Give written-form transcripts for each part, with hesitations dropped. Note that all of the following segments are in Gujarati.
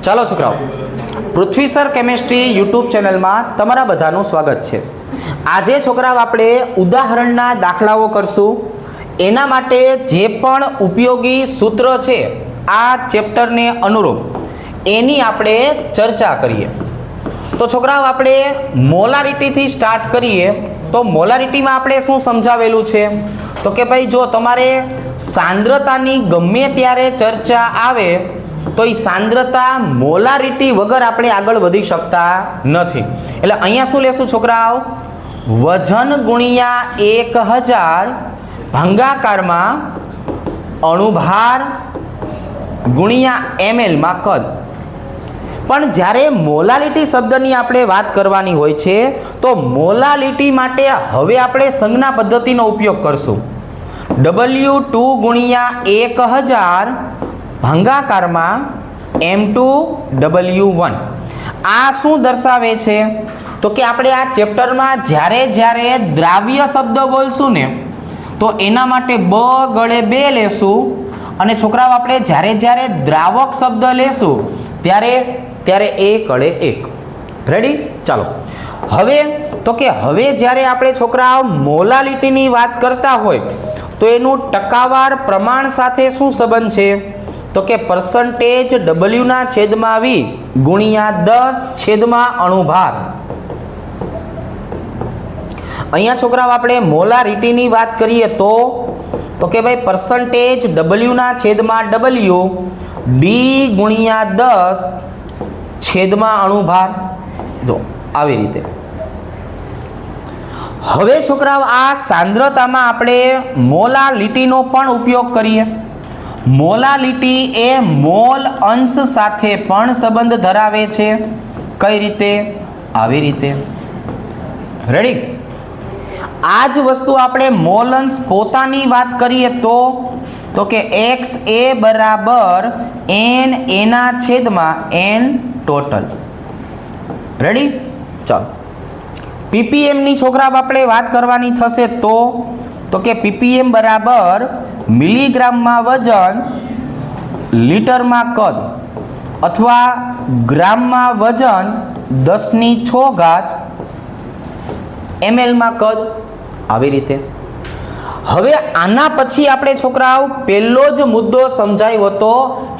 ચાલો છોકરાઓ, પૃથ્વી સર કેમેસ્ટ્રી યુટ્યુબ ચેનલમાં તમારા બધાનું સ્વાગત છે। આજે છોકરાઓ આપણે ઉદાહરણના દાખલાઓ કરશું। એના માટે જે પણ ઉપયોગી સૂત્ર છે આ ચેપ્ટરને અનુરૂપ એની આપણે ચર્ચા કરીએ। તો છોકરાઓ આપણે મોલારિટીથી સ્ટાર્ટ કરીએ તો મોલારિટીમાં આપણે શું સમજાવેલું છે તો કે ભાઈ જો તમારે સાંદ્રતાની ગમે ત્યારે ચર્ચા આવે તો એ સાંદ્રતા મોલારિટી વગર આપણે આગળ વધી શકતા નથી। એટલે અહીંયા શું લેશું છોકરાઓ, વજન ગુણ્યા 1000 ભાગાકારમાં અણુભાર ગુણ્યા ml માં કદ। પણ જ્યારે મોલાલિટી શબ્દની આપણે વાત કરવાની હોય છે તો મોલાલિટી માટે હવે આપણે સંજ્ઞા પદ્ધતિનો ઉપયોગ કરશું। W2 ગુણ્યા 1000 ભાગાકારમાં M2W1। આ શું દર્શાવે છે તો કે આપણે આ ચેપ્ટરમાં જ્યારે દ્રાવ્ય શબ્દ બોલશું ને તો એના માટે બ ગળે 2 લેશું અને છોકરાઓ આપણે જ્યારે દ્રાવક શબ્દ લેશું ત્યારે એ ગળે 1। રેડી? ચાલો હવે તો કે હવે જ્યારે આપણે છોકરાઓ મોલાલિટીની વાત કરતા હોય તો એનું ટકાવાર પ્રમાણ સાથે શું સંબંધ છે તો કે પરસન્ટેજ W ના છેદમાં V ગુણ્યા 10 છેદમાં અણુભાર। અહીંયા છોકરાઓ આપણે મોલારિટીની વાત કરીએ તો કે ભાઈ પરસન્ટેજ W ના છેદમાં W D ગુણ્યા 10 છેદમાં અણુભાર। જો આવી રીતે। હવે છોકરાઓ આ સાંદ્રતામાં આપણે મોલાલિટીનો પણ ઉપયોગ કરીએ। મોલાલિટી એ મોલ અંશ સાથે પણ સંબંધ ધરાવે છે। કઈ રીતે? આવી રીતે। રેડી? આ જ વસ્તુ આપણે મોલ અંશ પોતાની વાત કરીએ તો કે XA બરાબર NA ના છેદમાં N ટોટલ। રેડી? ચાલો PPM ની છોકરા આપણે વાત કરવાની થશે તો કે PPM બરાબર મિલીગ્રામમાં વજન લીટરમાં કદ અથવા ગ્રામમાં વજન 10⁶ ml માં કદ। આવી રીતે। હવે આના પછી આપણે છોકરાઓ પહેલો જ મુદ્દો સમજાયો હતો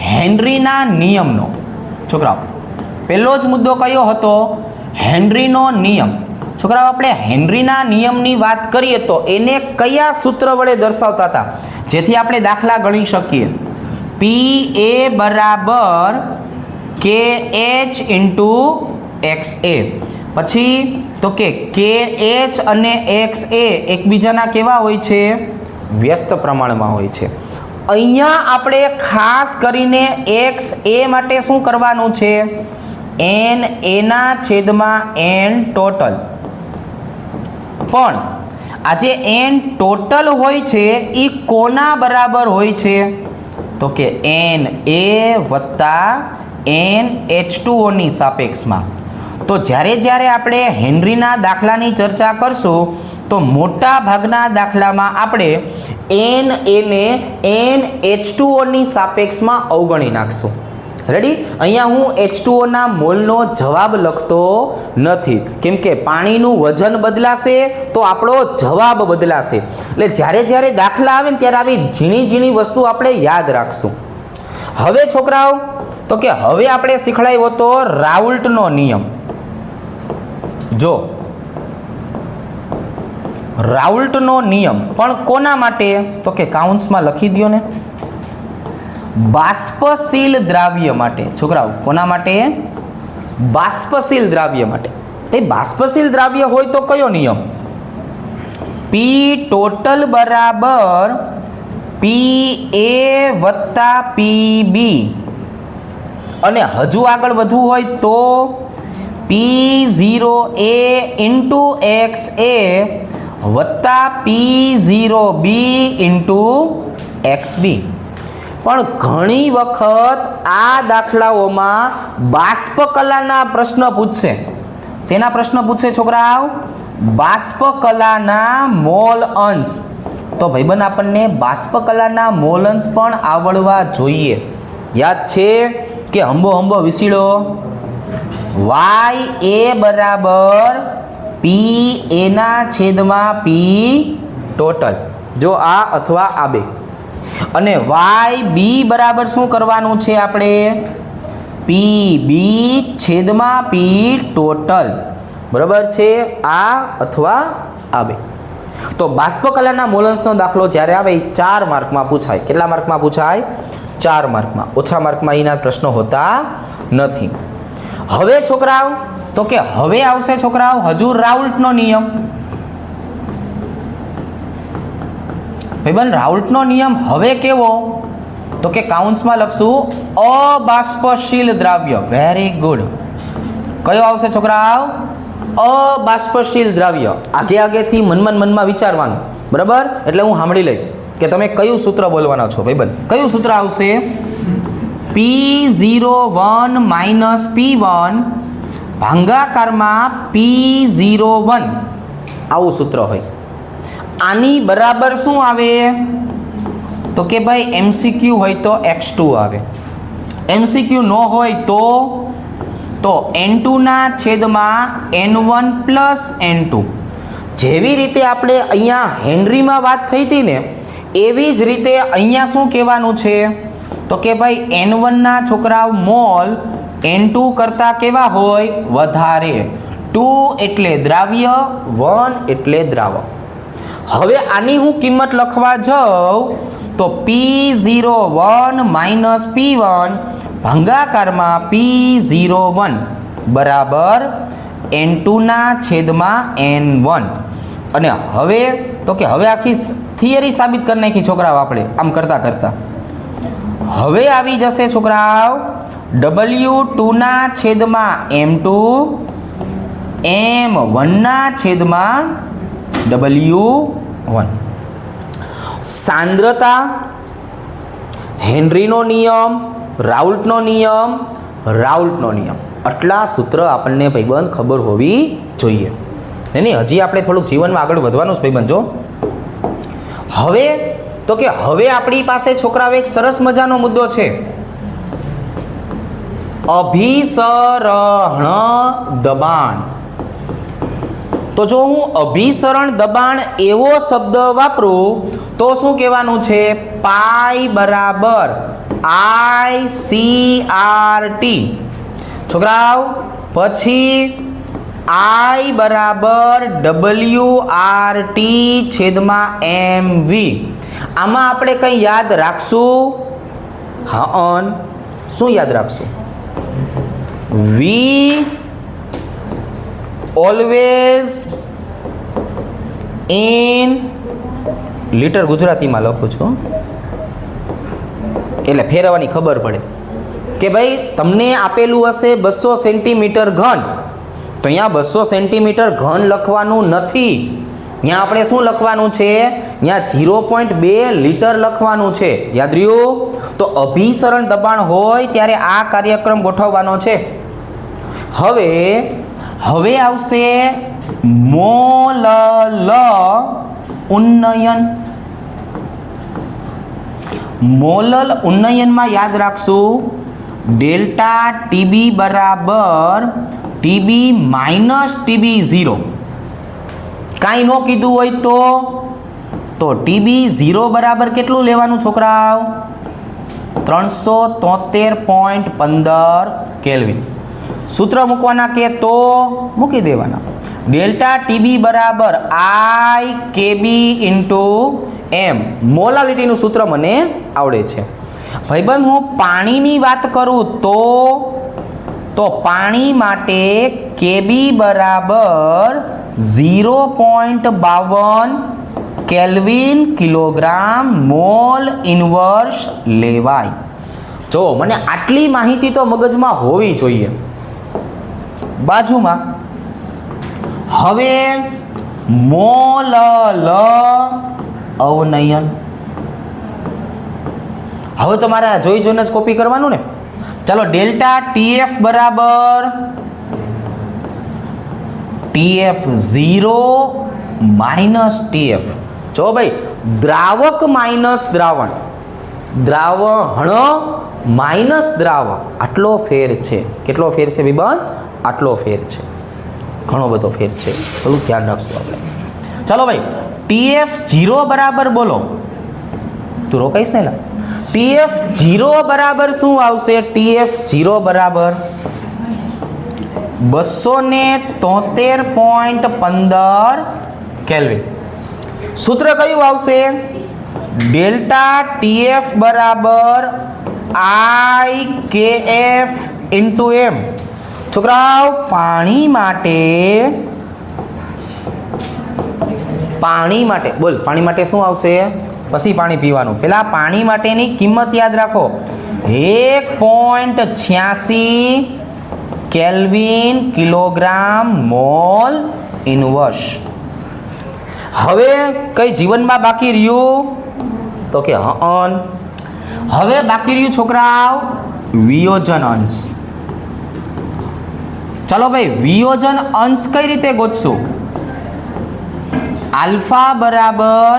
હેનરીના નિયમનો। છોકરાઓ પહેલો જ મુદ્દો કયો હતો? હેનરીનો નિયમ। છોકરાઓ આપણે હેનરીના નિયમની વાત કરીએ તો એને કયા સૂત્ર વડે દર્શાવતા હતા જેથી આપણે દાખલા ગણી શકીએ? PA બરાબર KH × XA। પછી તો કે KH અને XA એકબીજાના કેવા હોય છે? વ્યસ્ત પ્રમાણમાં હોય છે। અહીંયા આપણે ખાસ કરીને XA માટે શું કરવાનું છે? NA ના છેદમાં N ટોટલ। પણ આ જે N ટોટલ હોય છે એ કોના બરાબર હોય છે તો કે NA વત્તા NH2O ની સાપેક્ષમાં। તો જ્યારે આપણે હેનરીના દાખલાની ચર્ચા કરશું તો મોટા ભાગના દાખલામાં આપણે NA ને NH2O ની સાપેક્ષમાં અવગણી નાખશું। રેડી? અહીંયા હું H2O ના મોલનો જવાબ લખતો નથી કેમ કે પાણીનું વજન બદલાશે તો આપણો જવાબ બદલાશે। એટલે જ્યારે દાખલા આવે ને ત્યારે આવી ઝીણી વસ્તુ આપણે યાદ રાખશું। હવે છોકરાઓ તો કે હવે આપણે શીખડાયો હતો રાઉલ્ટનો નિયમ। જો રાઉલ્ટનો નિયમ પણ કોના માટે તો કે કાઉન્સમાં લખી દો ને, બાષ્પશીલ દ્રાવ્ય માટે। છોકરાઓ કોના માટે? બાષ્પશીલ દ્રાવ્ય માટે। એ બાષ્પશીલ દ્રાવ્ય હોય તો કયો નિયમ? P ટોટલ બરાબર PA વત્તા PB અને હજુ આગળ વધવું હોય તો P0A × XA વત્તા P0B × XB। પણ ઘણી વખત આ દાખલાઓમાં બાષ્પકલાના પ્રશ્ન પૂછશે। શેના પ્રશ્ન પૂછશે છોકરાઓ? બાષ્પકલાના મોલ અંશ। તો ભાઈબંધ આપણને બાષ્પકલાના મોલ અંશ પણ આવડવા જોઈએ। યાદ છે કે હંબો હંબો વિસીડો વાય એ બરાબર પી એના છેદમાં પી ટોટલ, જો આ અથવા આ બે. અને વાય બી બરાબર શું કરવાનું છે આપણે? પી બી છેદમાં પી ટોટલ, બરાબર છે, આ અથવા આ બે. તો બાષ્પ કલાના મોલન્સનો દાખલો જ્યારે આવે એ 4 માર્કમાં પૂછાય. કેટલા માર્કમાં પૂછાય? 4 માર્કમાં. ઓછા માર્કમાં એના પ્રશ્નો હોતા નથી. હવે છોકરાઓ, તો કે હવે આવશે છોકરાઓ હજુ રાઉલ્ટનો નિયમ. ભાઈબંધ રાઉલ્ટનો નિયમ હવે કેવો? તો કે કાઉન્સમાં લખશું અબાષ્પશીલ દ્રાવ્ય. Very good. કયો આવશે છોકરાઓ? અબાષ્પશીલ દ્રાવ્ય. આગેથી મનમાં વિચારવાનું, બરાબર? એટલે હું સાંભળી લઈશ કે તમે કયું સૂત્ર બોલવાના છો ભાઈબંધ. કયું સૂત્ર આવશે? P01 માઇનસ P1 ભાગાકારમાં P01, આવું સૂત્ર હોય. આની બરાબર શું આવે? તો કે ભાઈ MCQ હોય તો x2 આવે. MCQ ન હોય તો n2 ના છેદમાં n1 પ્લસ n2. જેવી રીતે આપણે અહીંયા હેનરીમાં વાત થઈ હતી ને, એવી જ રીતે અહીંયા શું કહેવાનું છે? તો કે ભાઈ n1 ના છોકરાઓ મોલ n2 કરતાં કેવા હોય? વધારે. 2 એટલે દ્રાવ્ય, 1 એટલે દ્રાવક. હવે આની હું કિંમત લખવા જાઉં તો P01 માઇનસ P1 ભાગાકારમાં P01 બરાબર n2 ના છેદમાં n1. અને હવે તો કે હવે આખી થિયરી સાબિત કરી નાખી છોકરાઓ આપણે આમ કરતા. હવે આવી જશે છોકરાઓ W2 ના છેદમાં M2 M1 ના છેદમાં W1. સાંદ્રતા, હેનરીનો નિયમ, રાઉલ્ટનો નિયમ, આટલા સૂત્ર આપણને ભાઈબંધ ખબર હોવી જોઈએ. નહીં, હજી આપણે થોડુંક જીવનમાં આગળ વધવાનું છે ભાઈબંધ. જો હવે તો કે હવે આપણી પાસે છોકરાઓ એક સરસ મજાનો મુદ્દો છે, અભિસરણ દબાણ. તો જો હું અભિસરણ દબાણ એવો શબ્દ વાપરું તો શું કહેવાનું છે? પાઈ બરાબર ICRT. છોકરાઓ પછી I બરાબર WRT છેદમાં MV. આમાં આપણે કંઈ યાદ રાખશું? હા, શું યાદ રાખશું? V ઓલવેઝ ઇન લીટર ગુજરાતીમાં લખું છું એટલે ફેરવવાની ખબર પડે કે ભાઈ તમને આપેલું હશે 200 સેન્ટીમીટર ઘન, તો અહીંયા 200 સેન્ટીમીટર ઘન લખવાનું નથી. અહીંયા આપણે શું લખવાનું છે? અહીંયા 0.2 લીટર લખવાનું છે. યાદ રહ્યું? તો અભિસરણ દબાણ હોય ત્યારે આ કાર્યક્રમ ગોઠવવાનો છે. હવે આવશે મોલલ ઉન્નયન. મોલલ ઉન્નયનમાં યાદ રાખશું ડેલ્ટા ટીબી બરાબર ટીબી માઇનસ TB0. કાંઈ ન કીધું હોય તો TB0 બરાબર કેટલું લેવાનું છોકરાઓ? 373.15 કેલ્વિન. સૂત્ર મૂકવાના કે તો મૂકી દેવાના. ડેલ્ટા ટીબી બરાબર IKB ઇન્ટુ M. મોલાલિટીનું સૂત્ર મને આવડે છે ભાઈબંધ. હું પાણીની વાત કરું તો પાણી માટે KB બરાબર 0.52 કેલ્વિન કિલોગ્રામ મોલ ઇન્વર્સ લેવાય. જો મને આટલી માહિતી તો મગજમાં હોવી જોઈએ. બાજુમાં હવે મોલલ અવનયન. હવે તમારે જોઈને જ કોપી કરવાનું ને. ચાલો ડેલ્ટા TF બરાબર TF0 માઇનસ TF. જો ભાઈ દ્રાવક માઇનસ દ્રાવણ, દ્રાવણ માઇનસ દ્રાવક, આટલો ફેર છે. કેટલો ફેર છે વિબંધ? આટલો ફેર છે. ઘણો બધો ફેર છે, થોડું ધ્યાન રાખશું આપણે. ચાલો ભાઈ, TF0 બરાબર બોલો. તું રોકાઈશ ને? TF0 બરાબર શું આવશે? TF0 બરાબર 273.15 કેલ્વિન. સૂત્ર કયું આવશે? ડેલ્ટા TF બરાબર IKF ઇન્ટુ M. છોકરાઓ, પાણી માટે બોલ, પાણી માટે શું આવશે? પછી પાણી પીવાનું. પેલા પાણી માટેની કિંમત યાદ રાખો, 1.86 કેલ્વિન કિલોગ્રામ મોલ ઇનવર્સ. હવે કઈ જીવનમાં બાકી રહ્યું? તો કે હવે બાકી રહ્યું છોકરાઓ વિયોજન અંશ. ચાલો ભાઈ, વિયોજન અંશ કઈ રીતે ગોતશું? આલ્ફા બરાબર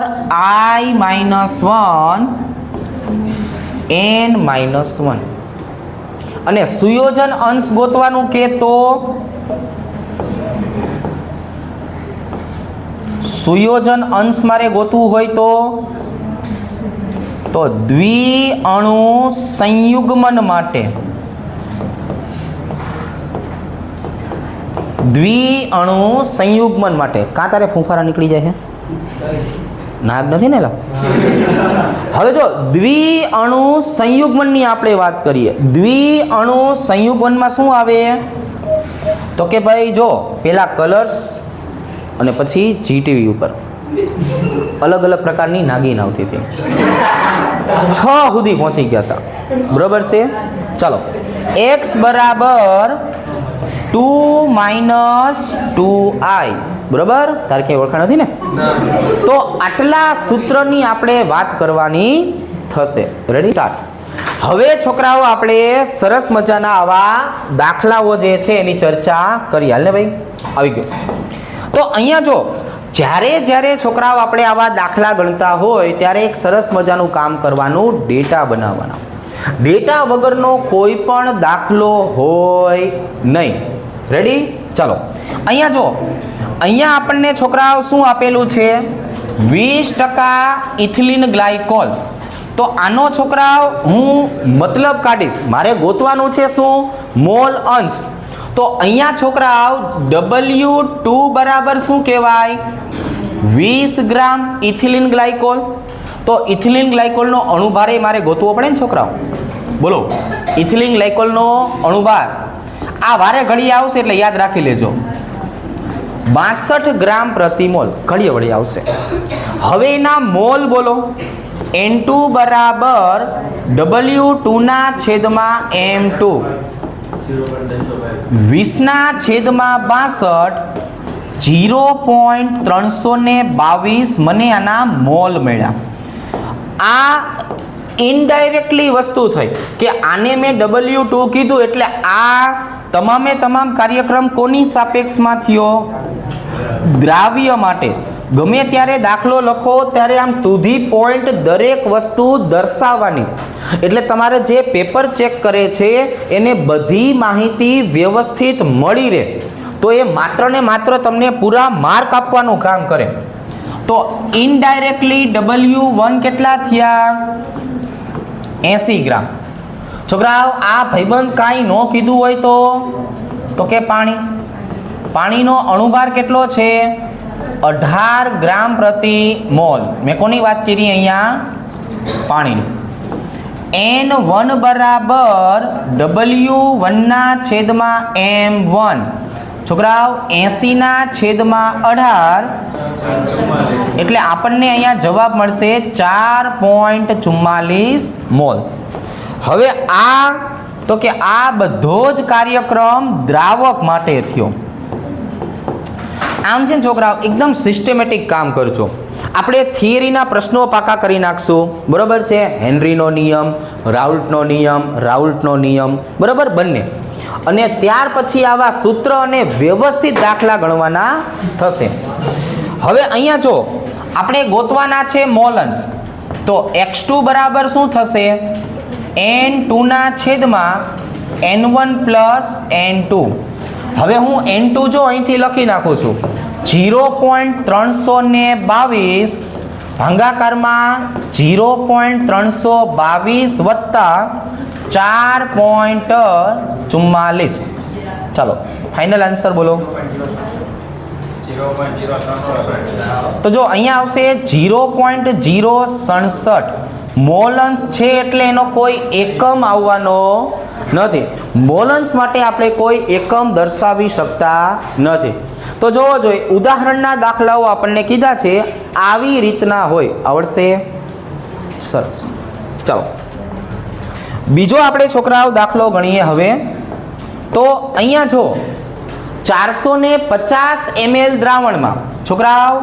I-1 N-1. અને સુયોજન અંશ ગોતવાનું કે તો સુયોજન અંશ મારે ગોતવું હોય તો દ્વિઅણુ સંયુગ્મન માટે કાં તારે ફૂંફારા નીકળી જાય છે? નાગ નથી ને? હવે જો દ્વિઅણુ સંયુગ્મનની આપણે વાત કરીએ. દ્વિઅણુ સંયુગ્મનમાં શું આવે? તો કે ભાઈ જો પેલા કલર્સ અને પછી GTV ઉપર અલગ અલગ પ્રકારની નાગીન આવતી હતી. 6 સુધી પહોંચી ગયા હતા. બરોબર છે? ચાલો, x બરાબર 2 - 2i. બરોબર? તારે ક્યાંય ઓળખાણ નથી ને? તો આટલા સૂત્રની આપણે વાત કરવાની થશે. રેડી? સ્ટાર્ટ. હવે છોકરાઓ, આપણે સરસ મજાના આવા દાખલાઓ જે છે એની ચર્ચા કરી. હાલ ને ભાઈ, આવી ગયો. તો અહીંયા જો જ્યારે છોકરાઓ આપણે આવા દાખલા ગણતા હોય ત્યારે એક સરસ મજાનું કામ કરવાનું, ડેટા બનાવવાના. ડેટા વગરનો કોઈ પણ દાખલો હોય નહીં. રેડી? ચાલો, અહીંયા જો, અહીંયા આપણને છોકરાઓ શું આપેલું છે? 20% ઇથિલિન ગ્લાયકોલ. તો આનો છોકરાઓ હું મતલબ કાઢીશ. મારે ગોતવાનું છે શું? મોલ અંશ. તો અહીંયા છોકરાઓ W2 બરાબર શું કહેવાય? 20 ગ્રામ ઇથિલિન ગ્લાયકોલ. તો ઇથિલિન ગ્લાયકોલનો અણુભાર મારે ગોતવો પડે ને છોકરાઓ? બોલો, ઇથિલિન ગ્લાયકોલનો અણુભાર આ વારે ઘડીએ આવશે એટલે યાદ રાખી લેજો, 62 ગ્રામ પ્રતિ મોલ. ઘડીએ વળી આવશે. હવે એના મોલ બોલો. N2 બરાબર W2/M2 20/62 0.322 મને આના મોલ મળ્યા. આ ઇનડાયરેક્ટલી વસ્તુ થઈ કે આને મેં W2 કીધું એટલે આ તમામ કાર્યક્રમ કોની સાપેક્ષમાં થયો? દ્રાવ્ય માટે. ગમે ત્યારે દાખલો લખો ત્યારે આમ ટુ ધી પોઈન્ટ દરેક વસ્તુ દર્શાવવાની. એટલે તમારે જે પેપર ચેક કરે છે એને બધી માહિતી વ્યવસ્થિત મળી રહે, તો એ માત્ર ને માત્ર તમને પૂરા માર્ક આપવાનું કામ કરે. તો ઇનડાયરેક્ટલી W1 કેટલા થયા? 80 ગ્રામ. છોકરાઓ, આ ભાઈબંધ કાંઈ ન કીધું હોય તો કે પાણીનો અણુભાર કેટલો છે? 18 ગ્રામ પ્રતિ મોલ. મેં કોની વાત કરી અહીંયા? પાણીની. N1 બરાબર W1/M1. છોકરાઓ 80/18 એટલે આપણને અહીંયા જવાબ મળશે 4.44 મોલ. હવે આ બધો જ કાર્યક્રમ દ્રાવક માટે થયો. આમ છે ને છોકરાઓ, એકદમ સિસ્ટમેટિક કામ કરજો. આપણે થિયરીના પ્રશ્નો પાકા કરી નાખશું. બરોબર છે? હેનરીનો નિયમ, રાઉલ્ટનો નિયમ, બરોબર, બંને. અને ત્યાર પછી આવા સૂત્ર અને વ્યવસ્થિત દાખલા ગણવાના થશે. હવે અહીંયા જો આપણે ગોતવાના છે મોલ અંશ. તો x2 બરાબર શું થશે? n2 ના છેદમાં n1 પ્લસ n2. હવે હું n2 જો અહીંથી લખી નાખું છું 0.322 ભાગાકારમાં 0.322 વત્તા 4.44. ચાલો ફાઇનલ આન્સર બોલો. તો જો અહીંયા આવશે 0.067 મોલન્સ છે એટલે એનો કોઈ એકમ આવવાનો નથી. મોલન્સ માટે આપણે કોઈ એકમ દર્શાવી શકતા નથી. તો જોવો જોઈએ ઉદાહરણના દાખલાઓ આપણને કીધા છે આવી રીતના હોય. આવડશે? સરસ. ચાલો બીજો આપણે છોકરાઓ દાખલો ગણીએ હવે. તો અહીંયા જો 450 ml દ્રાવણમાં છોકરાઓ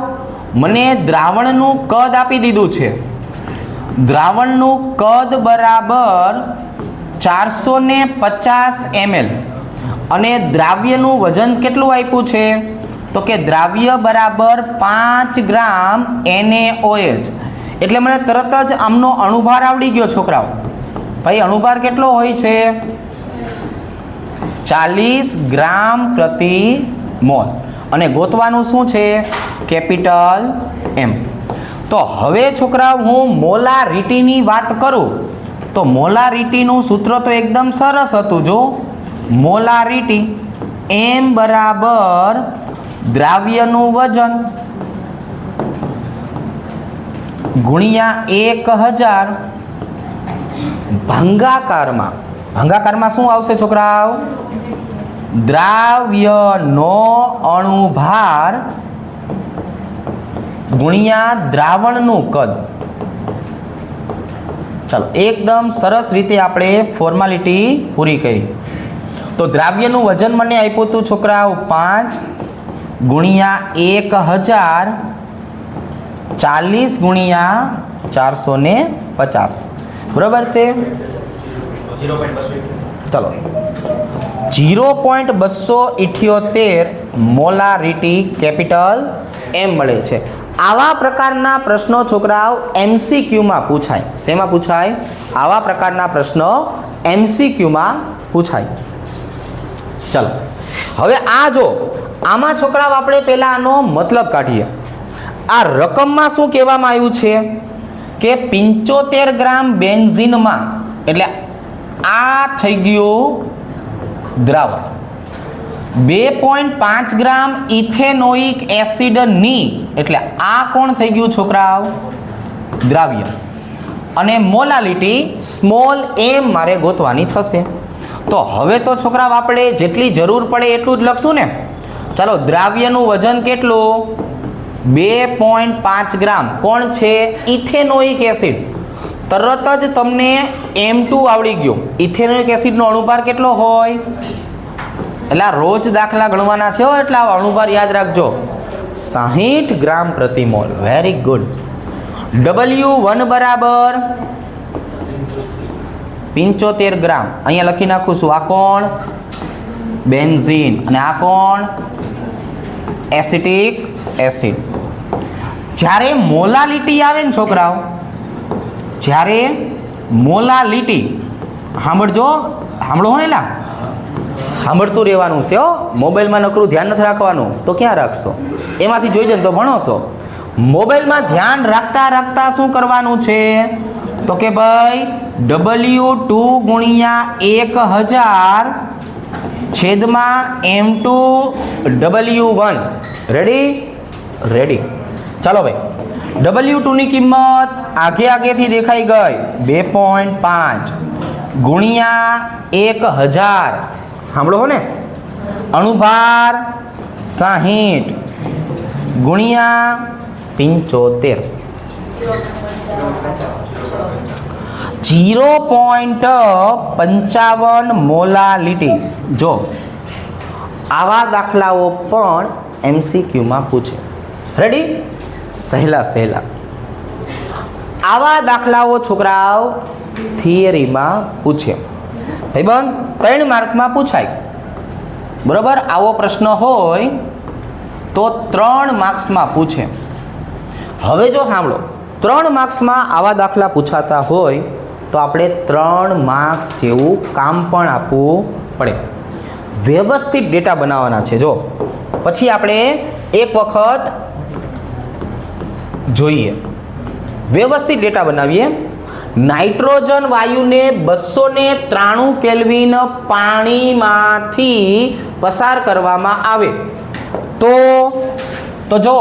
મને દ્રાવણનું કદ આપી દીધું છે. દ્રાવણનું કદ બરાબર 450 ml અને દ્રાવ્યનું વજન કેટલું આપ્યું છે? તો કે દ્રાવ્ય બરાબર 5 ગ્રામ NaOH. એટલે મને તરત જ આમનો અણુભાર આવડી ગયો છોકરાઓ. ભાઈ અણુભાર કેટલો હોય છે? 40 ગ્રામ પ્રતિ મોલ. અને ગોતવાનું શું છે? Capital M. તો હવે છોકરાઓ હું મોલારિટીની વાત કરું તો મોલારિટીનું સૂત્ર તો એકદમ સરસ હતું. જો મોલારિટી M બરાબર દ્રાવ્યનું વજન ગુણ્યા 1000 ભાંગાકારમાં શું આવશે છોકરાઓ? દ્રાવ્યનો અણુભાર ગુણ્યા દ્રાવણનું કદ. ચાલો એકદમ સરસ રીતે આપણે ફોર્માલિટી પૂરી કરી. તો દ્રાવ્યનું વજન મને આપ્યું હતું છોકરાઓ 5 ગુણ્યા 1000 40 ગુણ્યા 450. બરાબર છે? ચલો 0.278 મોલારિટી કેપિટલ M મળે છે. આવા પ્રકારના પ્રશ્નો છોકરાઓ MCQમાં પૂછાય. શેમાં પૂછાય? આવા પ્રકારના પ્રશ્નો MCQમાં પૂછાય. ચલો હવે આ જો આમાં છોકરાઓ આપણે પહેલા આનો મતલબ કાઢીએ. આ રકમમાં શું કહેવામાં આવ્યું છે કે 75 ગ્રામ બેન્ઝીનમાં, એટલે આ થઈ ગયું દ્રાવણ, 2.5 ગ્રામ ઇથેનોઇક એસિડની, એટલે આ કોણ થઈ ગયું છોકરાઓ? દ્રાવ્ય. અને મોલાલિટી સ્મોલ m મારે ગોતવાની થશે. તો હવે તો છોકરાઓ આપણે જેટલી જરૂર પડે એટલું જ લખશું ને. ચાલો દ્રાવ્યનું વજન કેટલું? 2.5 ગ્રામ. કોણ છે? Ethanoic acid. તરત જ તમને M2 આવડી ગયો. ઇથેનોઇક એસિડનો અણુભાર કેટલો હોય? એટલે રોજ દાખલા ગણવાના છે એટલે આ અણુભાર યાદ રાખજો, 60 ગ્રામ પ્રતિ મોલ. Very good. W1 બરાબર 75 ગ્રામ. અહીંયા લખી નાખું છું. આ કોણ? બેન્ઝીન. અને આ કોણ? Acetic acid. જ્યારે મોલાલિટી આવે ને છોકરાઓ, જ્યારે મોલાલિટી, સાંભળો ને લા, સાંભળતું રહેવાનું છે હો. મોબાઈલમાં નકરું ધ્યાન નથી રાખવાનું તો ક્યાં રાખશો? એમાંથી જોઈ જાય તો ભણોશો. મોબાઈલમાં ધ્યાન રાખતા શું કરવાનું છે? તો કે ભાઈ W2 ગુણ્યા 1000 છેદમાં M2 W1. રેડી? ચાલો ભાઈ W2 ની કિંમત આગેથી દેખાઈ ગઈ, 2.5 ગુણ્યા 1000. સાંભળો હો ને? અણુભાર 60 ગુણ્યા 75. 0.55 મોલાલિટી. જો આવા દાખલાઓ પણ MCQમાં પૂછે. રેડી? સહેલા આવા દાખલાઓ છોકરાઓ થિયરીમાં પૂછે. ભાઈબંધ 3 માર્કમાં પૂછાય. બરોબર? આવો પ્રશ્ન હોય તો 3 માર્ક્સમાં પૂછે. હવે જો સાંભળો, 3 માર્ક્સમાં આવા દાખલા પૂછાતા હોય તો આપણે 3 માર્ક્સ જેવું કામ પણ આપવું પડે. વ્યવસ્થિત ડેટા બનાવવાના છે. જો પછી આપણે એક વખત જોઈએ, વ્યવસ્થિત ડેટા બનાવીએ. નાઇટ્રોજન વાયુને 293 કેલ્વિન પાણીમાંથી પસાર કરવામાં આવે તો જો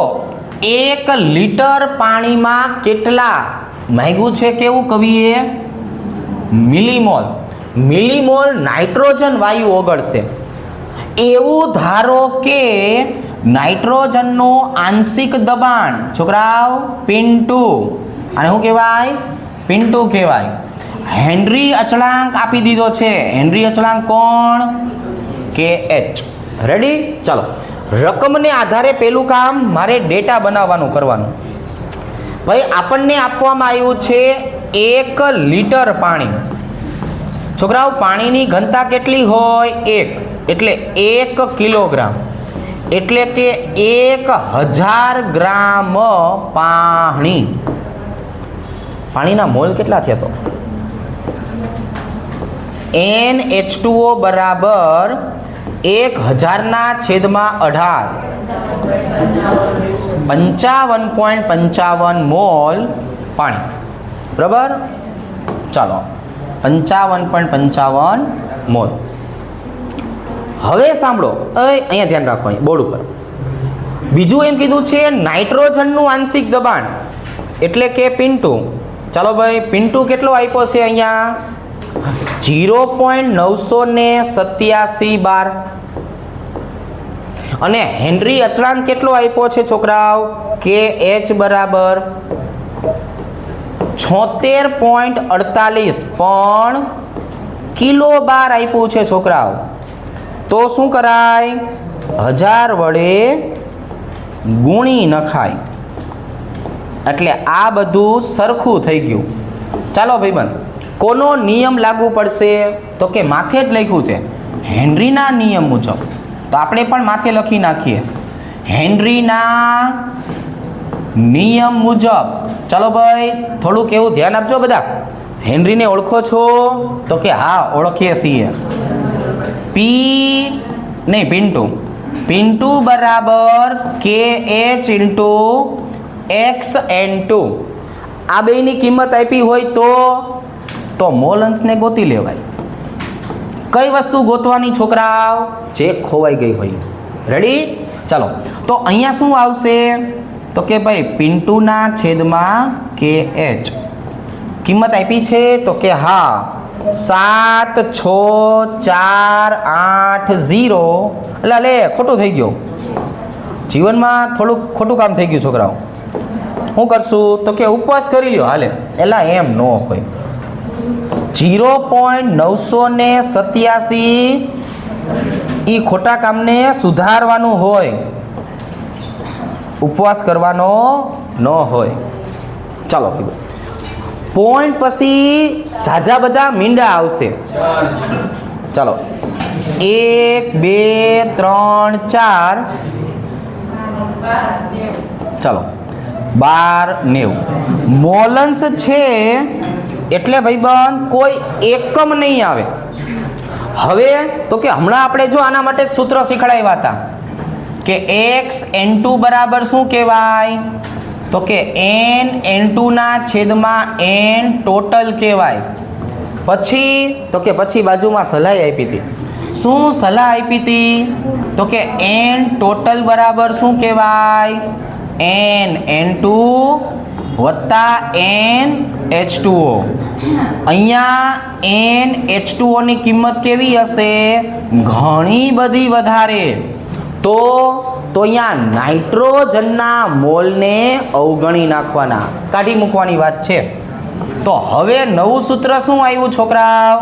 1 લીટર પાણીમાં કેટલા માંગ્યું છે? કેવું કવિએ? મિલીમોલ. મિલીમોલ નાઇટ્રોજન વાયુ ઓગળશે. એવું ધારો કે નાઇટ્રોજનનો આંશિક દબાણ છોકરાઓ પિન્ટુ, અને શું કહેવાય? પિન્ટુ કહેવાય. હેનરી અચળાંક આપી દીધો છે. હેનરી અચળાંક કોણ? KH. રેડી? ચાલો, રકમને આધારે પેલું કામ મારે ડેટા બનાવવાનું કરવાનું. ભાઈ આપણને આપવામાં આવ્યું છે 1 લીટર પાણી. છોકરાઓ પાણીની ઘનતા કેટલી હોય? 1, એટલે 1 કિલોગ્રામ, એટલે કે 1000 ગ્રામ પાણી. પાણીના મોલ કેટલા થયા? તો NH2O બરાબર 1000/18, 55.55 મોલ પાણી. બરાબર? ચાલો, 55.55 મોલ. હવે સાંભળો, અહીંયા ધ્યાન રાખો, અહીં બોર્ડ ઉપર બીજું એમ કીધું છે નાઇટ્રોજનનું આંશિક દબાણ એટલે કે પિન્ટુ. ચાલો ભાઈ, પિન્ટુ કેટલો આપ્યો છે અહીંયા? 0.987 બાર. અને હેનરી અચળાંક કેટલો આપ્યો છે છોકરાઓ? KH બરાબર 76.48 પણ કિલો બાર આપ્યું છે છોકરાઓ. તો શું કરાય? 1000 વડે ગુણી નખાય. એટલે આ બધું સરખું થઈ ગયું. ચાલો ભાઈબંધ, કોનો નિયમ લાગુ પડશે? તો કે માથે જ લખ્યું છે હેનરીના નિયમ મુજબ. તો આપણે પણ માથે લખી નાખીએ હેનરીના નિયમ મુજબ. ચાલો ભાઈ, થોડુંક એવું ધ્યાન આપજો બધા. હેનરીને ઓળખો છો? તો કે હા, ઓળખીએ છીએ. પિન્ટુ. પિન્ટુ બરાબર KH ઇન્ટુ XN2. આ બેની કિંમત આપી હોય તો મોલ અંશને ગોતી લેવાય. કઈ વસ્તુ ગોતવાની છોકરાઓ? જે ખોવાઈ ગઈ હોય. રેડી? ચાલો, તો અહીંયા શું આવશે? તો કે ભાઈ પિન્ટુના છેદમાં KH કિંમત આપી છે. તો કે હા, 76480. એટલે ખોટું થઈ ગયું. જીવનમાં થોડુંક ખોટું કામ થઈ ગયું છોકરાઓ. શું કરશું? તો કે ઉપવાસ કરી લ્યો. હાલે, એલા એમ ન હોય. 0.987 એ ખોટા કામને સુધારવાનું હોય, ઉપવાસ કરવાનો ન હોય. ચાલો, પોઈન્ટ પછી ઝાઝા બધા મીંડા આવશે. ચાલો, 1 2 3 4. ચાલો, 12 90 મોલન્સ છે. એટલે ભાઈબંધ કોઈ એકમ નહીં આવે. હવે તો કે હમણાં આપણે જો આના માટે જ સૂત્ર શીખડાવ્યા હતા કે XN2 બરાબર શું કહેવાય? તો કે NN2 ના છેદમાં N ટોટલ કહેવાય. પછી બાજુમાં સલાહ આપી હતી. શું સલાહ આપી હતી? તો કે N ટોટલ બરાબર શું કહેવાય? NN2 વત્તા NH2O. અહીંયા NH2O ની કિંમત કેવી હશે? ઘણી બધી વધારે. તો અહીંયા નાઇટ્રોજનના મોલને અવગણી નાખવાના, કાઢી મૂકવાની વાત છે. તો હવે નવું સૂત્ર શું આવ્યું છોકરાઓ?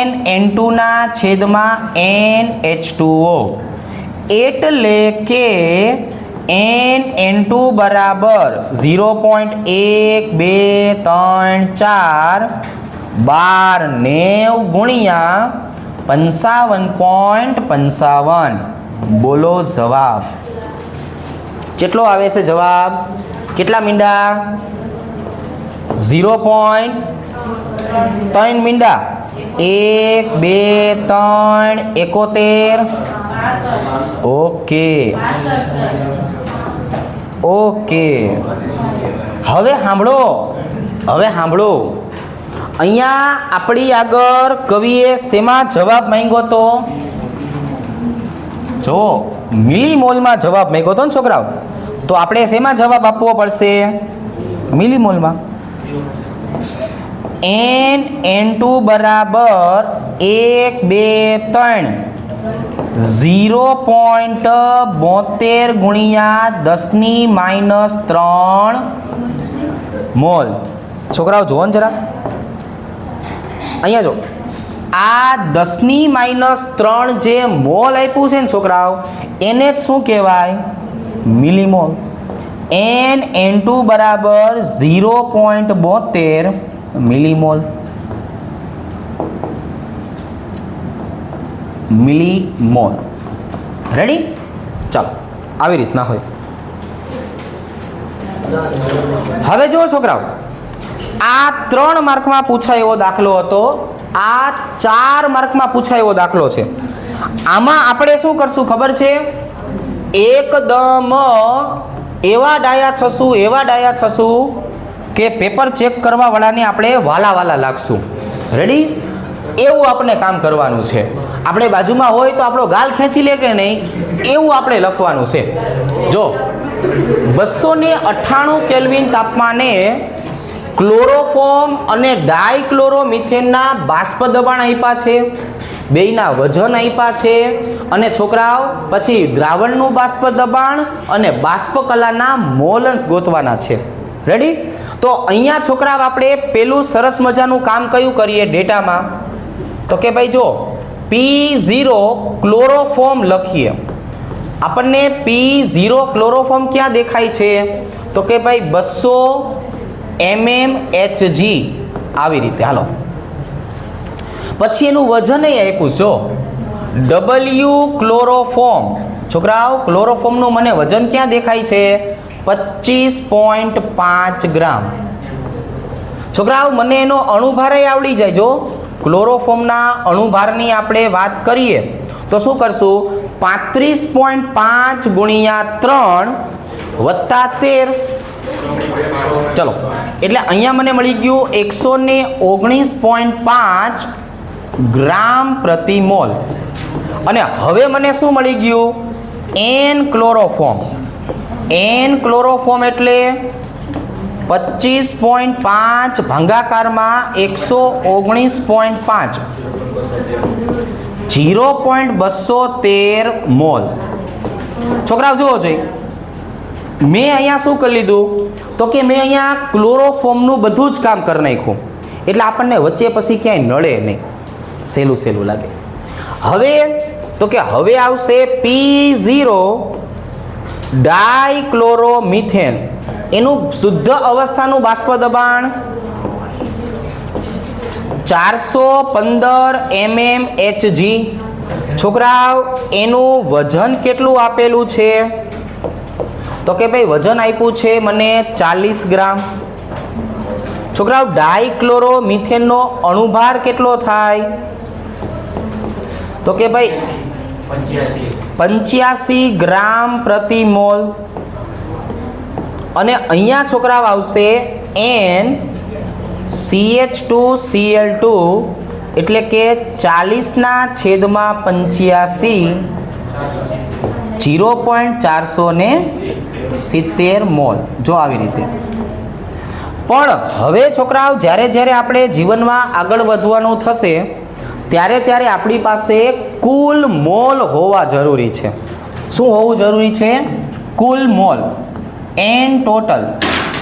NN2 ના છેદમાં NH2O. એટલે કે NN2 બરાબર 0.1234 1290 ગુણ્યા 55.55. બોલો જવાબ કેટલો આવે છે? જવાબ કેટલા મીંડા? 0.3 મીંડા. 1 2 3 71. Okay okay. હવે સાંભળો અહીંયા આપણી આગળ કવિએ શેમાં જવાબ માંગ્યો તો? જો મિલીમોલમાં જવાબ માંગ્યો હતો ને છોકરાઓ, તો આપણે શેમાં જવાબ આપવો પડશે? મિલીમોલમાં. N2 બરાબર 1 2 3 0.72 ગુણ્યા 10⁻³ મોલ. છોકરાઓ જુઓ ને જરા અહીંયા જો, આ 10⁻³ જે મોલ આપ્યું છે ને છોકરાઓ, એને જ શું કહેવાય? મિલીમોલ. N2 બરાબર 0.72 મિલીમોલ. મિલીમોલ. રેડી? ચાલો, આવી રીતના હોય. હવે જુઓ છોકરાઓ, આ 3 માર્કમાં પૂછાય એવો દાખલો હતો, આ 4 માર્કમાં પૂછાય એવો દાખલો છે. આમાં આપણે શું કરશું ખબર છે? એકદમ એવા ડાયા થશું કે પેપર ચેક કરવા વાળાને આપણે વાલા લાગશું. રેડી? એવું આપણે કામ કરવાનું છે. આપણે બાજુમાં હોય તો આપણો ગાલ ખેંચી લે કે નહીં, એવું આપણે લખવાનું છે. જો 298 કેલ્વિન તાપમાને ક્લોરોફોર્મ અને ડાયક્લોરોમિથેનના બાષ્પ દબાણ આપ્યા છે, બેયના વજન આપ્યા છે, અને છોકરાઓ પછી દ્રાવણનું બાષ્પ દબાણ અને બાષ્પ કલાના મોલન્સ ગોતવાના છે. રેડી? તો અહીંયા છોકરાઓ આપણે પેલું સરસ મજાનું કામ કયું કરીએ ડેટામાં? તો કે ભાઈ જો P0 ક્લોરોફોર્મ લખીએ. આપણને P0 ક્લોરોફોર્મ ક્યાં દેખાય છે? તો કે ભાઈ 200 mmHg આવી રીતે. હાલો, પછી એનું વજન આપ્યું જો W ક્લોરોફોર્મ. છોકરાઓ ક્લોરોફોર્મનું મને વજન ક્યાં દેખાય છે? 25.5 ગ્રામ. છોકરાઓ મને એનો અણુભાર આવડી જાય. જો ક્લોરોફોર્મના અણુભારની આપણે વાત કરીએ તો શું કરશું? 35.5 ગુણ્યા 3 વત્તા 13. ચલો, એટલે અહીંયા મને મળી ગયું 119.5 ગ્રામ પ્રતિ મોલ. અને હવે મને શું મળી ગયું? N chloroform. N ક્લોરોફોર્મ એટલે 25.5 ભાગાકારમાં 119.5 0.213 મોલ. છોકરાઓ જુઓ જોઈએ, મેં અહીંયા શું કરી લીધું? તો કે મેં અહીંયા ક્લોરોફોર્મનું બધું જ કામ કરી નાખ્યું, એટલે આપણને વચ્ચે પછી ક્યાંય નડે નહીં, સહેલું લાગે. હવે તો કે હવે આવશે P0 ડાયક્લોરોમિથેન. એનું શુદ્ધ અવસ્થાનું બાષ્પ દબાણ 415 mmHg. છોકરાઓ એનું વજન કેટલું આપેલું છે? તો કે ભાઈ વજન આપ્યું છે મને 40 ગ્રામ. છોકરાઓ ડાયક્લોરોમિથેનનો અણુભાર કેટલો થાય? તો કે ભાઈ 85 ગ્રામ પ્રતિ મોલ. અને અહીંયા છોકરાઓ આવશે NCH2Cl2 એટલે કે 40/85 0.470 મોલ. જો આવી રીતે. પણ હવે છોકરાઓ જ્યારે આપણે જીવનમાં આગળ વધવાનું થશે ત્યારે આપણી પાસે કુલ મોલ હોવા જરૂરી છે. શું હોવું જરૂરી છે? કુલ મોલ. N total.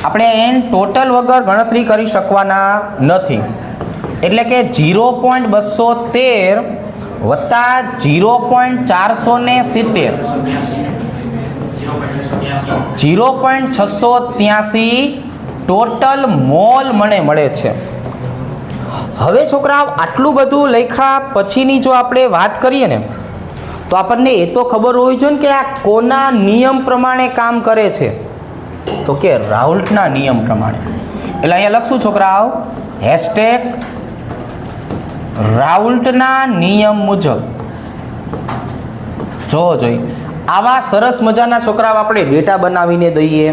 આપણે N ટોટલ વગર ગણતરી કરી શકવાના નથી. એટલે કે 0.213 વત્તા 0.470 0.683 ટોટલ મોલ મને મળે છે. હવે છોકરાઓ આટલું બધું લખ્યા પછીની જો આપણે વાત કરીએ ને તો આપણને એ તો ખબર હોવી જોઈએ કે આ કોના નિયમ પ્રમાણે કામ કરે છે. તો કે રાઉલ્ટના નિયમ પ્રમાણે. એટલે અહીંયા લખશું છોકરાઓ હેશટેગ રાઉલ્ટના નિયમ મુજબ. જોવો જોઈએ આવા સરસ મજાના છોકરાઓ આપણે ડેટા બનાવીને દઈએ,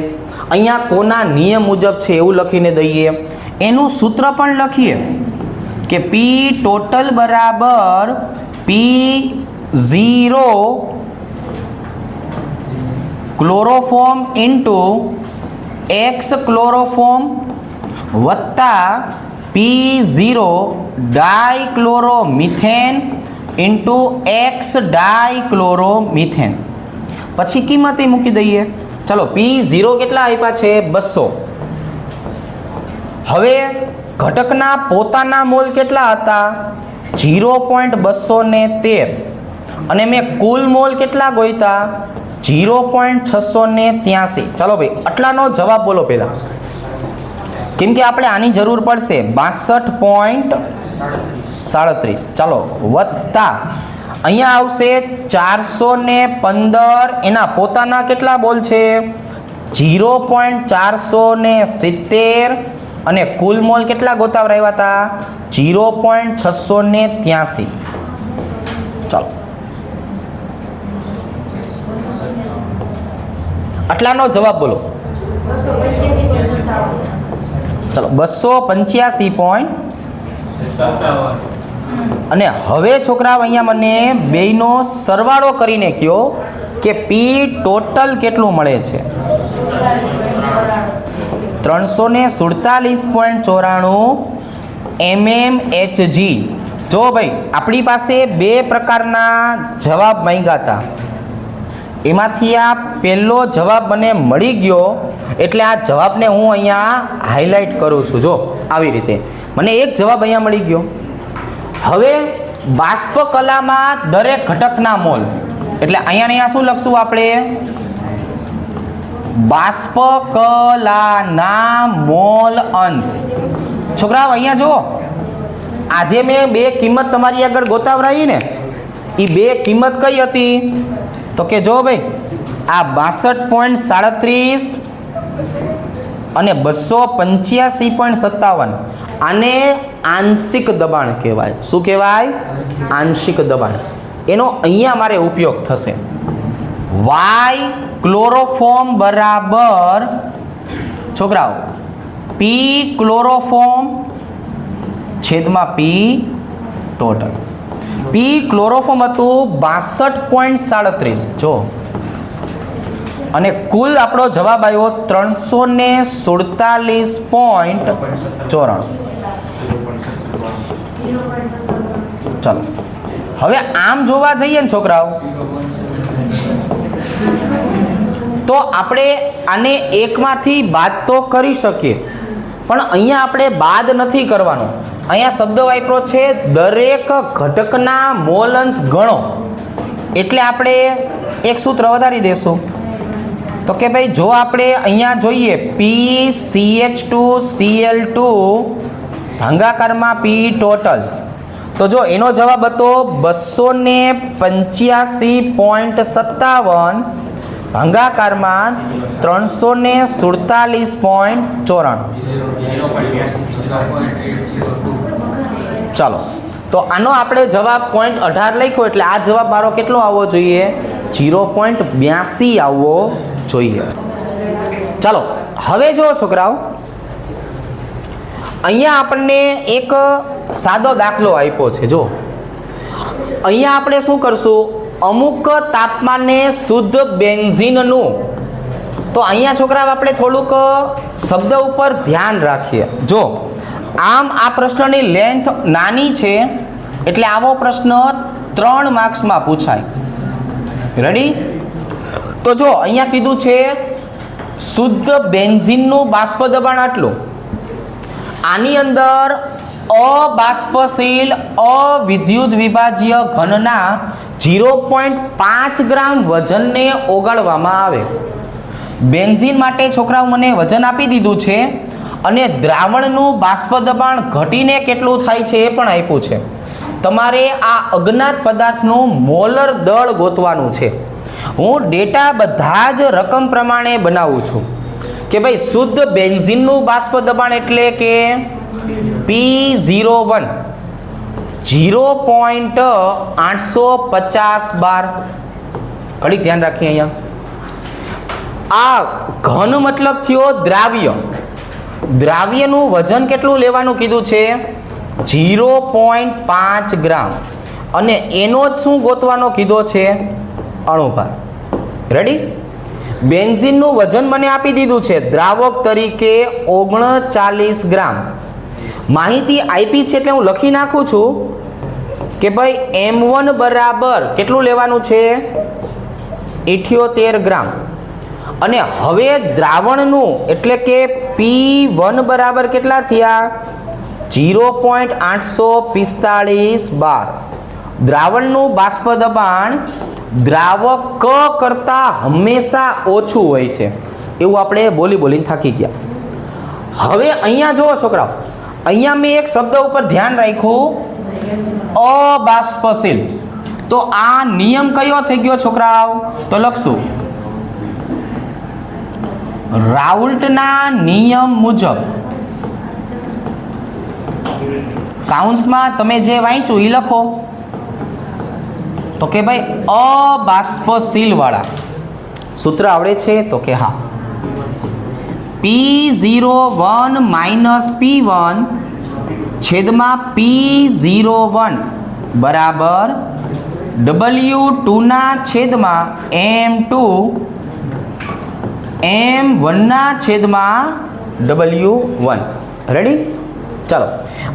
અહીંયા કોના નિયમ મુજબ છે એવું લખીને દઈએ, એનું સૂત્ર પણ લખીએ કે પી ટોટલ બરાબર P0 chloroform into X chloroform વત્તા P0 ડાયક્લોરોમિથેન ઇન્ટુ X ડાયક્લોરોમિથેન. પછી કિંમત મૂકી દઈએ. ચલો P0 કેટલા આપ્યા છે 200. હવે ઘટકના પોતાના મોલ કેટલા હતા 0.213 અને મેં કુલ મોલ કેટલા ગોઈતા 0.683. ચાલો ભાઈ આટલાનો જવાબ બોલો પહેલા, કેમ કે આપણે આની જરૂર પડશે 62.37. ચાલો વત્તા અહીંયા આવશે 415, એના પોતાના કેટલા બોલ છે 0.470 અને કુલ મોલ કેટલા ગોતાવરાવ્યા હતા 0.683. ચાલો આટલાનો જવાબ બોલો. ચલો 285. અને હવે છોકરાઓ અહીંયા મને બેયનો સરવાળો કરીને કહો કે પી ટોટલ કેટલું મળે છે 347.94 mmHg. જો ભાઈ આપણી પાસે બે પ્રકારના જવાબ માંગ્યા હતા, એમાંથી આ પહેલો જવાબ મને મળી ગયો એટલે આ જવાબને હું અહીંયા હાઇલાઇટ કરું છું. જો આવી રીતે મને એક જવાબ અહીંયા મળી ગયો. હવે બાષ્પ કલામાં દરેક ઘટકના મોલ એટલે અહીંયા શું લખશું આપણે બાષ્પ કલાના મોલ અંશ. છોકરાઓ અહીંયા જુઓ, આજે મેં બે કિંમત તમારી આગળ ગોતાવરાઈ ને, એ બે કિંમત કઈ હતી તો કે જો ભાઈ આ 62.37 અને 285.57 આને આંશિક દબાણ કહેવાય. શું કહેવાય આંશિક દબાણ. એનો અહીંયા મારે ઉપયોગ થશે. વાય ક્લોરોફોર્મ બરાબર છોકરાઓ પી ક્લોરોફોર્મ છેદમાં પી ટોટલ. પી ક્લોરોફોર્મ હતું 62.37 જો, અને કુલ આપણો જવાબ આવ્યો 347.94. ચાલો હવે આમ જોવા જઈએ ને છોકરાઓ તો આપણે આને એકમાંથી બાદ તો કરી શકીએ, પણ અહીંયા આપણે બાદ નથી કરવાનો. અહીંયા શબ્દ વાપરો છે દરેક ઘટકના મોલ અંશ ગણો, એટલે આપણે એક સૂત્ર વધારી દેશું તો કે ભાઈ જો આપણે અહીંયા જોઈએ PCH2Cl2 ભાગાકારમાં પી ટોટલ, તો જો એનો જવાબ હતો 285.57 ભાગાકારમાં 347.94. ચાલો તો આનો આપણે જવાબ 0.18 લખ્યો એટલે આ જવાબ મારો કેટલો આવવો જોઈએ 0.82 આવવો જોઈએ. ચાલો હવે જો છોકરાઓ અહીંયા આપણને એક સાદો દાખલો આપ્યો છે. જો અહીંયા આપણે શું કરશું, અમુક તાપમાને શુદ્ધ બેન્ઝીનનું, તો અહીંયા છોકરાઓ આપણે થોડુંક શબ્દ ઉપર ધ્યાન રાખીએ. જો આમ આ પ્રશ્નની લેન્થ નાની છે એટલે આવો પ્રશ્ન 3 માર્ક્સમાં પૂછાય. રેડી? તો જો અહીંયા કીધું છે શુદ્ધ બેન્ઝીનનું બાષ્પ દબાણ આટલું, આની અંદર અબાષ્પશીલ અવિદ્યુત વિભાજ્ય ઘનના 0.5 ગ્રામ વજનને ઓગાળવામાં આવે. બેન્ઝીન માટે છોકરાઓ મને વજન આપી દીધું છે અને દ્રાવણનું બાષ્પ દબાણ ઘટીને કેટલું થાય છે એ પણ આપ્યું છે. તમારે આ અજ્ઞાત પદાર્થનું મોલર દળ ગોતવાનું છે. હું ડેટા બધા જ રકમ પ્રમાણે બનાવું છું. કે ભાઈ શુદ્ધ બેન્ઝીનનું બાષ્પ દબાણ એટલે કે P01 0.850 બાર. ઘડી ધ્યાન રાખીએ અહીંયા. આ ઘન મતલબ થયો દ્રાવ્ય. દ્રાવ્યનું વજન કેટલું લેવાનું કીધું છે? 0.5 ગ્રામ. અને એનો જ શું ગોતવાનો કીધો છે? અણુભાર. રેડી? બેન્ઝીનનું વજન મને આપી દીધું છે દ્રાવક તરીકે 39 ગ્રામ. માહિતી આપી છે એટલે હું લખી નાખું છું કે ભાઈ M1 બરાબર કેટલું લેવાનું છે? 78 ગ્રામ. અને હવે દ્રાવણનું એટલે કે P1 બરાબર કેટલા થયા? 0.845 બાર. દ્રાવણનું બાષ્પ દબાણ દ્રાવક ક કરતા હંમેશા ઓછું હોય છે એવું આપણે બોલીને થાકી ગયા. હવે અહીંયા જુઓ છોકરાઓ, અહીંયા મેં એક શબ્દ ઉપર ધ્યાન રાખ્યું, અબાષ્પશીલ. તો આ નિયમ કયો થઈ ગયો છોકરાઓ? તો લખશું રાઉલ્ટના નિયમ મુજબ. કાઉન્સમાં તમે જે વાંચ્યું એ લખો. તો કે ભાઈ અબાષ્પશીલ વાળા સૂત્ર આવડે છે? તો કે હા. P01 માઇનસ P1 છેદમાં P01 બરાબર W2 ના છેદમાં M2 M1 ના છેદમાં W1. રેડી? ચાલો.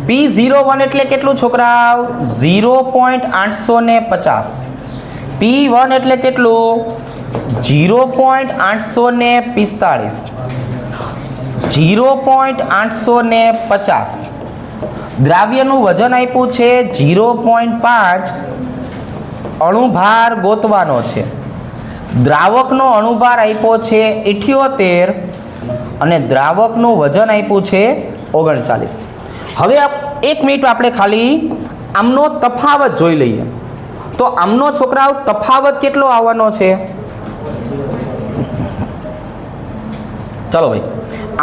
P01 એટલે કેટલું છોકરાઓ? 0.850. P1 એટલે કેટલું? 0.845. 0.850. દ્રાવ્યનું વજન આપ્યું છે 0.5. અણુભાર ગોતવાનો છે. દ્રાવકનો અણુભાર આપ્યો છે 78 અને દ્રાવકનું વજન આપ્યું છે 39. હવે 1 મિનિટ આપણે ખાલી આમનો તફાવત જોઈ લઈએ. તો આમનો છોકરાઓ તફાવત કેટલો આવવાનો છે? ચલો ભાઈ,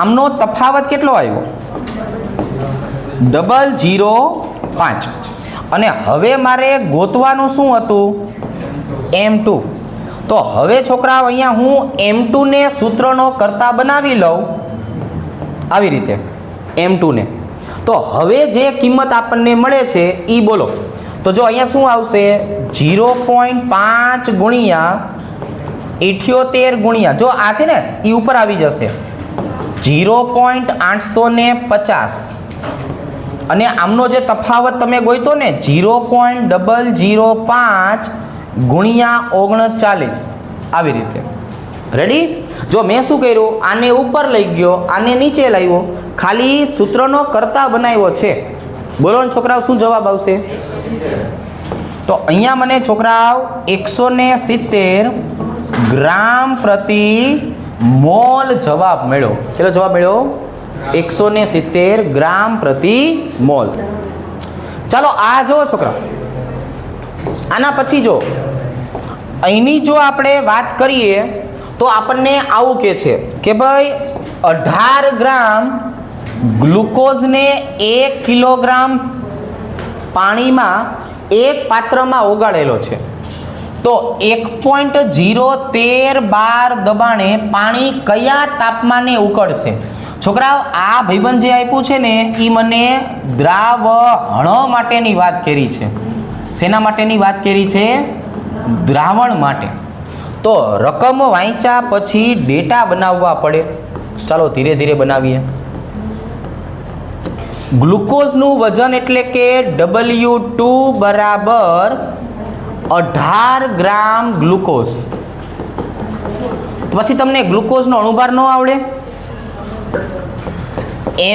આમનો તફાવત કેટલો આવ્યો? 0.05. અને હવે મારે ગોતવાનું શું હતું? M2. તો હવે છોકરાઓ અહીંયા હું M2 ને સૂત્રનો કરતા બનાવી લઉં આવી રીતે M2 ને. તો હવે જે કિંમત આપણને મળે છે એ બોલો. તો જો અહીંયા શું આવશે? 0.5 ગુણ્યા 78 ગુણ્યા, જો આ છે ને એ ઉપર આવી જશે 0.850. અને આમનો જે તફાવત તમે ગોઈતો ને 0.005 ગુણ્યા 39 આવી રીતે. રેડી? જો મેં શું કર્યું? આને ઉપર લઈ ગયો, આને નીચે લાવ્યો, ખાલી સૂત્રનો કરતા બનાવ્યો છે. બોલો ને છોકરાઓ, શું જવાબ આવશે? તો અહીંયા મને છોકરાઓ 170 ગ્રામ પ્રતિ મોલ જવાબ મળ્યો. કેટલો જવાબ મળ્યો? 170 ગ્રામ પ્રતિ મોલ. ચાલો આ જો છોકરા, આના પછી જો અહીંની જો આપણે વાત કરીએ તો આપણને આવું કહે છે કે ભાઈ 18 ગ્રામ ગ્લુકોઝને 1 કિલોગ્રામ પાણીમાં એક પાત્રમાં ઓગાળેલો છે. તો 1.013 બાર દબાણે પાણી કયા તાપમાને ઉકળશે? છોકરાઓ આ ભાઈબંધ જે આપ્યું છે ને એ મને દ્રાવણ માટેની વાત કરી છે. શેના માટેની વાત કરી છે? દ્રાવણ માટે. તો રકમ વાંચ્યા પછી ડેટા બનાવવા પડે. ચાલો ધીરે ધીરે બનાવીએ. ગ્લુકોઝનું વજન એટલે કે W2 બરાબર 18 ગ્રામ ગ્લુકોઝ. પછી તમને ગ્લુકોઝનો અણુભાર ન આવડે?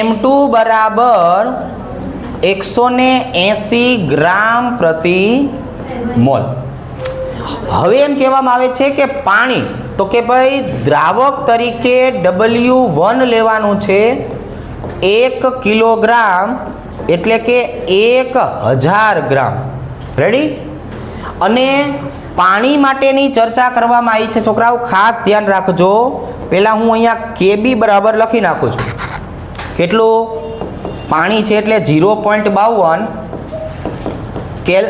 M2 બરાબર 180 ગ્રામ પ્રતિ મોલ. હવે એમ કહેવામાં આવે છે કે પાણી, તો કે ભાઈ દ્રાવક તરીકે W1 લેવાનું છે 1 કિલોગ્રામ એટલે કે 1000 ગ્રામ. રેડી? અને પાણી માટેની ચર્ચા કરવામાં આવી છે છોકરાઓ, ખાસ ધ્યાન રાખજો. પહેલાં હું અહીંયા KB બરાબર લખી નાખું છું. કેટલું પાણી છે એટલે 0.52 કેલ.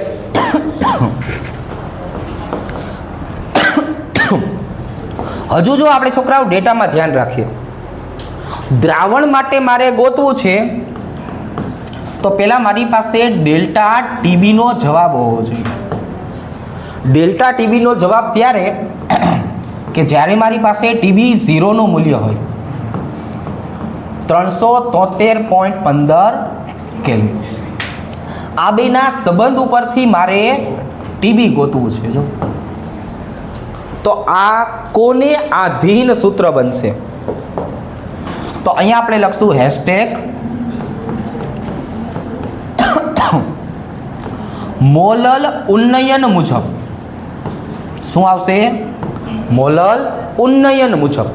હજુ જો આપણે છોકરાઓ ડેટામાં ધ્યાન રાખીએ, દ્રાવણ માટે મારે ગોતવું છે તો પહેલાં મારી પાસે ડેલ્ટા ટીબીનો જવાબ હોવો જોઈએ. ડેલ્ટા ટીબીનો જવાબ ત્યારે કે જ્યારે મારી પાસે ટીબી 0નું મૂલ્ય હોય. 373.15 કેલ્વિન. આ બેના સંબંધ ઉપરથી મારે ટીબી ગોતવું છે. જો તો આ કોને આધીન સૂત્ર બનશે? તો અહીંયા આપણે લખશું હેશટેગ મોલલ ઉન્નયન મુજબ. શું આવશે? મોલલ ઉન્નયન મુજબ.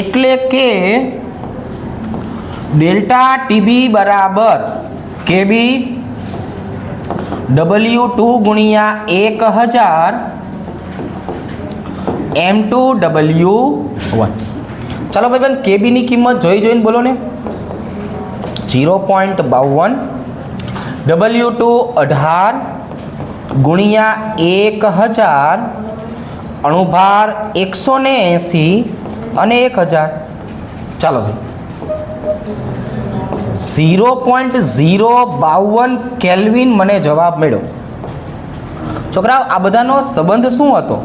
એટલે કે ડેલ્ટા ટીબી બરાબર કેબી W2 ગુણ્યા 1000 M2W1. ચાલો ભાઈ બેન, કેબીની કિંમત જોઈને બોલો ને. 0.52 W2 18 ગુણ્યા 1000 અણુભાર 180 અને 1000. ચાલો ભાઈ 0.052 કેલ્વિન મને જવાબ મળ્યો. છોકરાઓ આ બધાનો સંબંધ શું હતો?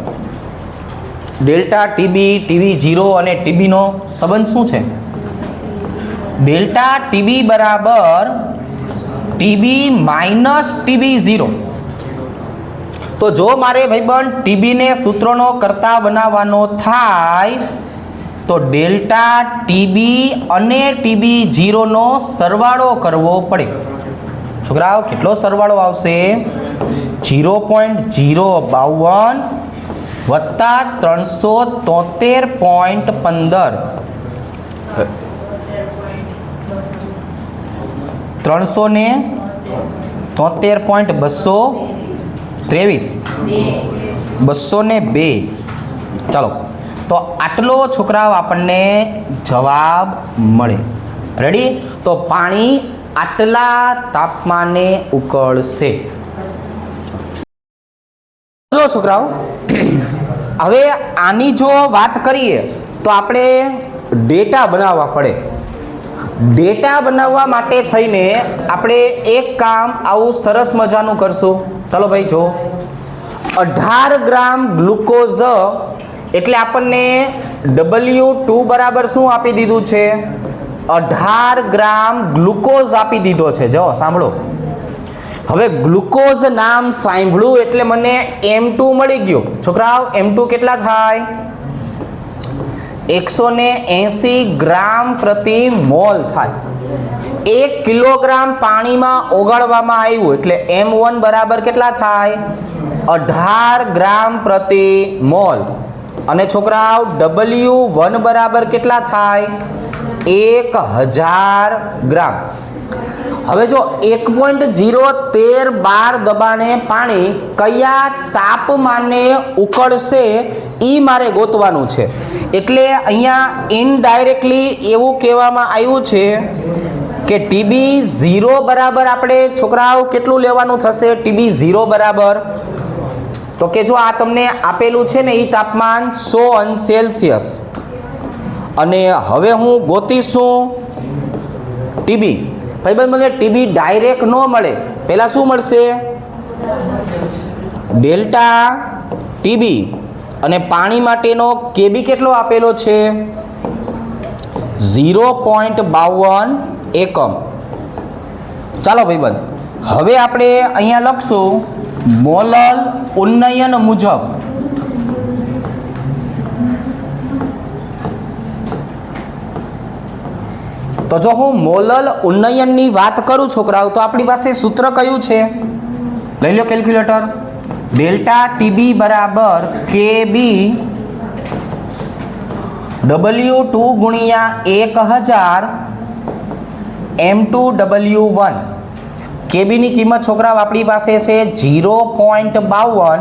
ડેલ્ટા ટીબી, ટીબી 0 અને ટીબીનો સંબંધ શું છે? ડેલ્ટા ટીબી બરાબર ટીબી માઇનસ ટીબી 0. તો જો મારે ભાઈબંધ ટીબીને સૂત્રનો કરતા બનાવવાનો થાય તો ડેલ્ટા ટીબી અને ટીબી 0નો સરવાળો કરવો પડે. છોકરાઓ કેટલો સરવાળો આવશે? 0.052 વત્તા 373.15. 202. ચાલો, તો આટલો છોકરાઓ આપણને જવાબ મળે. રેડી? તો પાણી આટલા તાપમાને ઉકળશે. જો છોકરાઓ, હવે આની જો વાત કરીએ તો આપણે ડેટા બનાવવા પડે. ડેટા બનાવવા માટે થઈને આપણે એક કામ આવું સરસ મજાનું કરશું. ચાલો ભાઈ, જો 18 ગ્રામ ગ્લુકોઝ એટલે આપણને W2 બરાબર શું આપી દીધું છે? 18 ગ્રામ ગ્લુકોઝ આપી દીધો છે. જો સાંભળો, હવે ગ્લુકોઝ નામ સાંભળ્યું એટલે મને M2 મળી ગયો. છોકરાઓ M2 કેટલા થાય? 180 ગ્રામ પ્રતિ મોલ થાય. 1 કિલોગ્રામ પાણીમાં ઓગાળવામાં આવ્યું એટલે M1 બરાબર કેટલા થાય? 18 ગ્રામ પ્રતિ મોલ. અને છોકરાઓ W1 બરાબર કેટલા થાય? 1000 ગ્રામ. હવે જો 1.013 દબાણે પાણી કયા તાપમાને ઉકળશે એ મારે ગોતવાનું છે. એટલે અહીંયા ઇનડાયરેક્ટલી એવું કહેવામાં આવ્યું છે કે ટીબી 0 બરાબર આપણે છોકરાઓ કેટલું લેવાનું થશે? ટીબી 0 બરાબર તો કે જો આ તમને આપેલું છે ને એ તાપમાન 100 અંશ સેલ્સિયસ. અને હવે હું ગોતીશું ટીબી. ભાઈબંધ, મને ટીબી ડાયરેક્ટ ન મળે. પહેલાં શું મળશે? ડેલ્ટા ટીબી અને પાણી માટેનો કેબી કેટલો આપેલો છે? 0.52 એકમ. ચાલો ભાઈબંધ, હવે આપણે અહીંયા લખશું મોલલ ઉન્નયન મુજબ. તો જો હું મોલલ ઉન્નયનની વાત કરું છોકરાઓ તો આપણી પાસે સૂત્ર કયું છે? લઈ લો કેલ્ક્યુલેટર. ડેલ્ટા ટીબી બરાબર કેબી W2 ગુણ્યા 1000 M2W1. કેબીની કિંમત છોકરાઓ આપણી પાસે છે 0.52.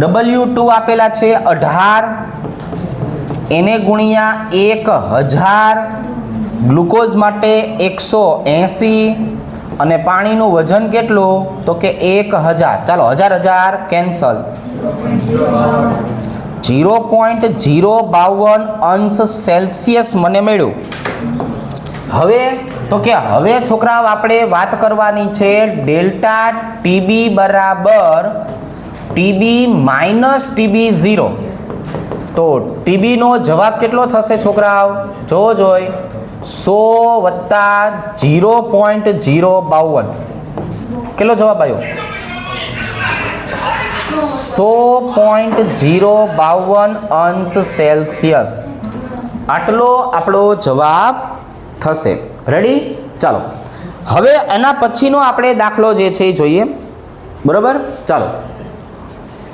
W2 આપેલા છે 18 એને ગુણ્યા 1000, ગ્લુકોઝ માટે 180 અને પાણીનું વજન કેટલું તો કે 1000. ચાલો 1000 કેન્સલ. 0.052 અંશ સેલ્સિયસ મને મળ્યું. હવે તો કે હવે છોકરાઓ આપણે વાત કરવાની છે ડેલ્ટા ટીબી બરાબર ટીબી માઇનસ ટીબી 0. તો ટીબીનો જવાબ કેટલો થશે છોકરાઓ? જોવો જોઈ 100 વત્તા 0.052. કેટલો જવાબ આવ્યો? 100.052 અંશ સેલ્સિયસ. આટલો આપણો જવાબ થશે. રેડી? ચાલો હવે એના પછીનો આપણે દાખલો જે છે એ જોઈએ. બરાબર? ચાલો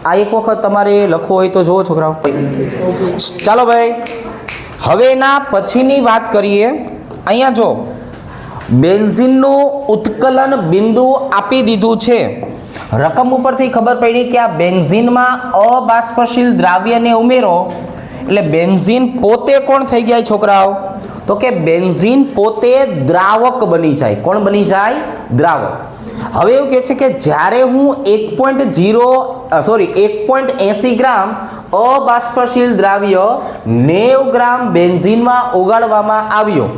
આ એક વખત તમારે લખવો હોય તો જુઓ છોકરાઓ. ચાલો ભાઈ હવે એના પછીની વાત કરીએ. અહીંયા જો બેન્ઝીનનું ઉત્કલન બિંદુ આપી દીધું છે. રકમ ઉપરથી ખબર પડી કે આ બેન્ઝીનમાં અબાષ્પશીલ દ્રાવ્યને ઉમેરો એટલે બેન્ઝીન પોતે કોણ થઈ ગયા છોકરાઓ? તો કે બેન્ઝીન પોતે દ્રાવક બની જાય. કોણ બની જાય? દ્રાવક. હવે એવું કહે છે કે જ્યારે હું 1.80 ગ્રામ અબાષ્પશીલ દ્રાવ્ય 90 ગ્રામ બેન્ઝીનમાં ઓગાળવામાં આવ્યો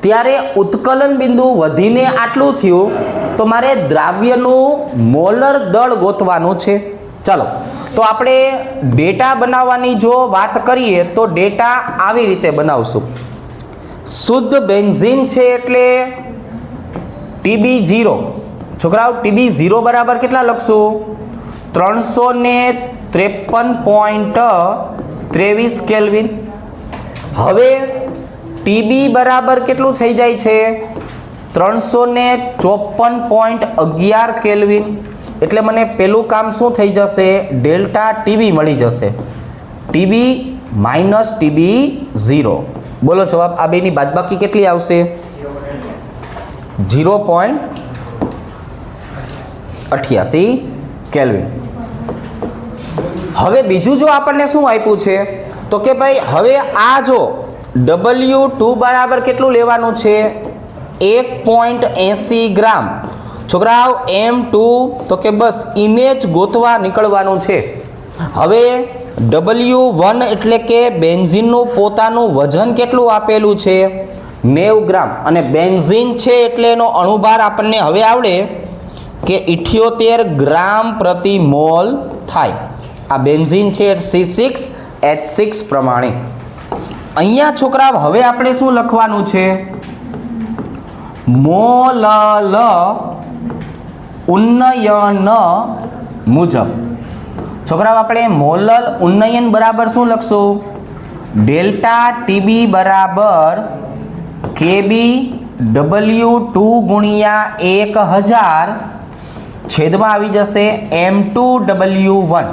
ત્યારે ઉત્કલન બિંદુ વધીને આટલું થયું તો મારે દ્રાવ્યનું મોલર દળ ગોતવાનું છે. ચાલો તો આપણે ડેટા બનાવવાની જો વાત કરીએ તો ડેટા આવી રીતે બનાવશું. શુદ્ધ બેન્ઝીન છે એટલે ટીબી 0. છોકરાઓ ટીબી 0 બરાબર કેટલા લખશું? 353.23 કેલ્વિન. હવે ટીબી બરાબર કેટલું થઈ જાય છે? 354.11 કેલ્વિન. એટલે મને પેલું કામ શું થઈ જશે? ડેલ્ટા ટીબી મળી જશે. TB minus TB 0. બોલો જવાબ. આ બેની બાદબાકી કેટલી આવશે? 0.88 કેલ્વિન. હવે બીજું જો આપણને શું આપ્યું છે તો કે ભાઈ હવે આ જો W2 બરાબર કેટલું લેવાનું છે? 1.80 ગ્રામ. છોકરાઓ M2 તો કે બસ એને જ ગોતવા નીકળવાનું છે. હવે W1 એટલે કે બેન્ઝીનનું પોતાનું વજન કેટલું આપેલું છે? 90 ગ્રામ. અને બેન્ઝીન છે એટલે એનો અણુભાર આપણને હવે આવડે કે 78 ગ્રામ પ્રતિ મોલ થાય. આ બેન્ઝીન છે C6H6 પ્રમાણે. અહીંયા છોકરાઓ હવે આપણે શું લખવાનું છે? મોલલ ઉન્નયન મુજબ. છોકરાઓ આપણે મોલલ ઉન્નયન બરાબર શું લખશું? ડેલ્ટા ટીબી બરાબર કેબી W2 ગુણ્યા 1000 છેદમાં આવી જશે M2 W1.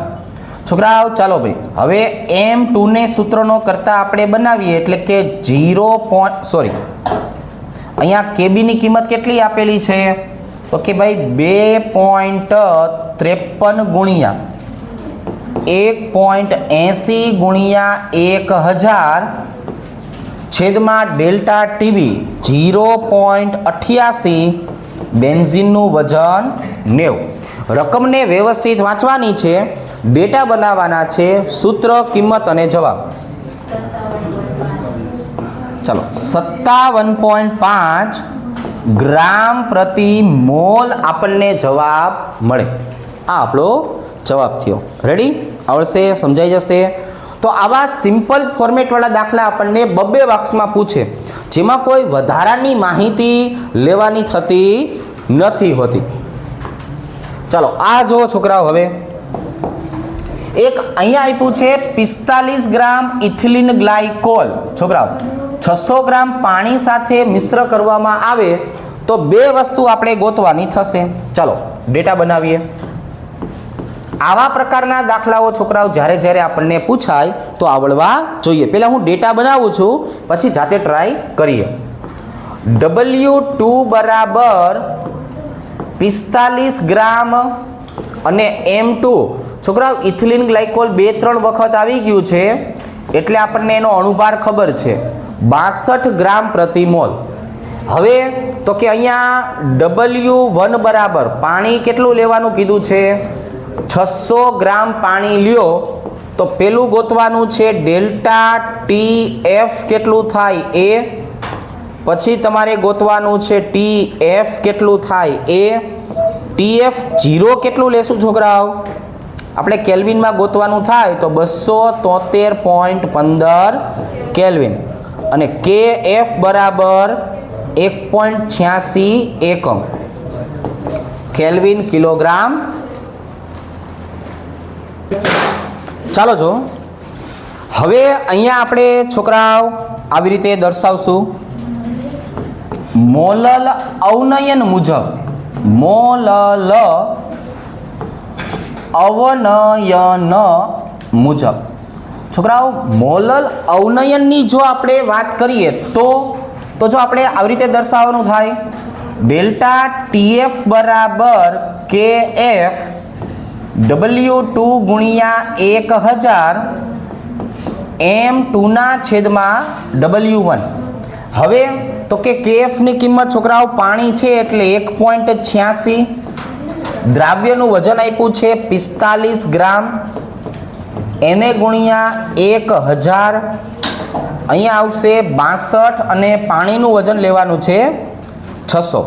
છોકરાઓ ચાલો ભાઈ હવે M2 ને સૂત્રનો કરતા આપણે બનાવીએ એટલે કે 0. અહીંયા કેબીની કિંમત કેટલી આપેલી છે તો કે ભાઈ 2.53 ગુણ્યા 1.80 ગુણ્યા 1000 છેદમાં ડેલ્ટા ટીબી 0.88. બેન્ઝીનનું વજન 90. રકમને વ્યવસ્થિત વાંચવાની છે, ડેટા બનાવવાના છે, સૂત્ર, કિંમત અને જવાબ. ચાલો 57.5 ગ્રામ પ્રતિ મોલ આપણને જવાબ મળે. આ આપણો જવાબ થયો. રેડી? આવડશે? સમજાઈ જશે? તો આવા સિમ્પલ ફોર્મેટવાળા દાખલા આપણને 2 વાક્સમાં પૂછે જેમાં કોઈ વધારાની માહિતી લેવાની થતી નથી હોતી. ચાલો આ જુઓ છોકરાઓ. હવે એક અહીંયા આપ્યું છે 45 ગ્રામ ઇથિલિન ગ્લાયકોલ. છોકરાઓ 600 ગ્રામ પાણી સાથે મિશ્ર કરવામાં આવે તો 2 વસ્તુ આપણે ગોતવાની થશે. ચાલો ડેટા બનાવીએ. આવા પ્રકારના દાખલાઓ છોકરાઓ જ્યારે જ્યારે આપણને પૂછાય તો આવડવા જોઈએ. પહેલાં હું ડેટા બનાવું છું પછી જાતે ટ્રાય કરીએ. W2 બરાબર 45 ગ્રામ અને M2 છોકરાઓ ઇથિલિન ગ્લાયકોલ 2-3 વખત આવી ગયું છે એટલે આપણને એનો અણુભાર ખબર છે 62 ગ્રામ પ્રતિ મોલ. હવે તો કે અહીંયા W1 બરાબર પાણી કેટલું લેવાનું કીધું છે 600 ગ્રામ પાણી લ્યો તો પેલું ગોતવાનું છે ડેલ્ટા TF કેટલું થાય એ, પછી તમારે ગોતવાનું છે TF કેટલું થાય એ. TF 0 કેટલું લેશું છોકરાઓ આપણે કેલ્વિનમાં ગોતવાનું થાય તો 273.15 કેલ્વિન અને KF બરાબર 1.86 એકમ કેલ્વિન કિલોગ્રામ. ચાલો જો હવે અહીંયા આપણે છોકરાઓ આવી રીતે દર્શાવશું મોલલ અવનયન મુજબ. મોલલ અવનયન મુજબ છોકરાઓ મોલલ અવનયનની જો આપણે વાત કરીએ તો જો આપણે આવી રીતે દર્શાવવાનું થાય ડેલ્ટા TF બરાબર KF W2 ગુણ્યા 1000 M2 ના છેદમાં W1. હવે તો કે KF ની કિંમત છોકરાઓ પાણી છે એટલે 1.86, દ્રાવ્યનું વજન આપ્યું છે 45 ગ્રામ, એને ગુણ્યા 1000 અહીંયા આવશે 62 અને પાણીનું વજન લેવાનું છે 600.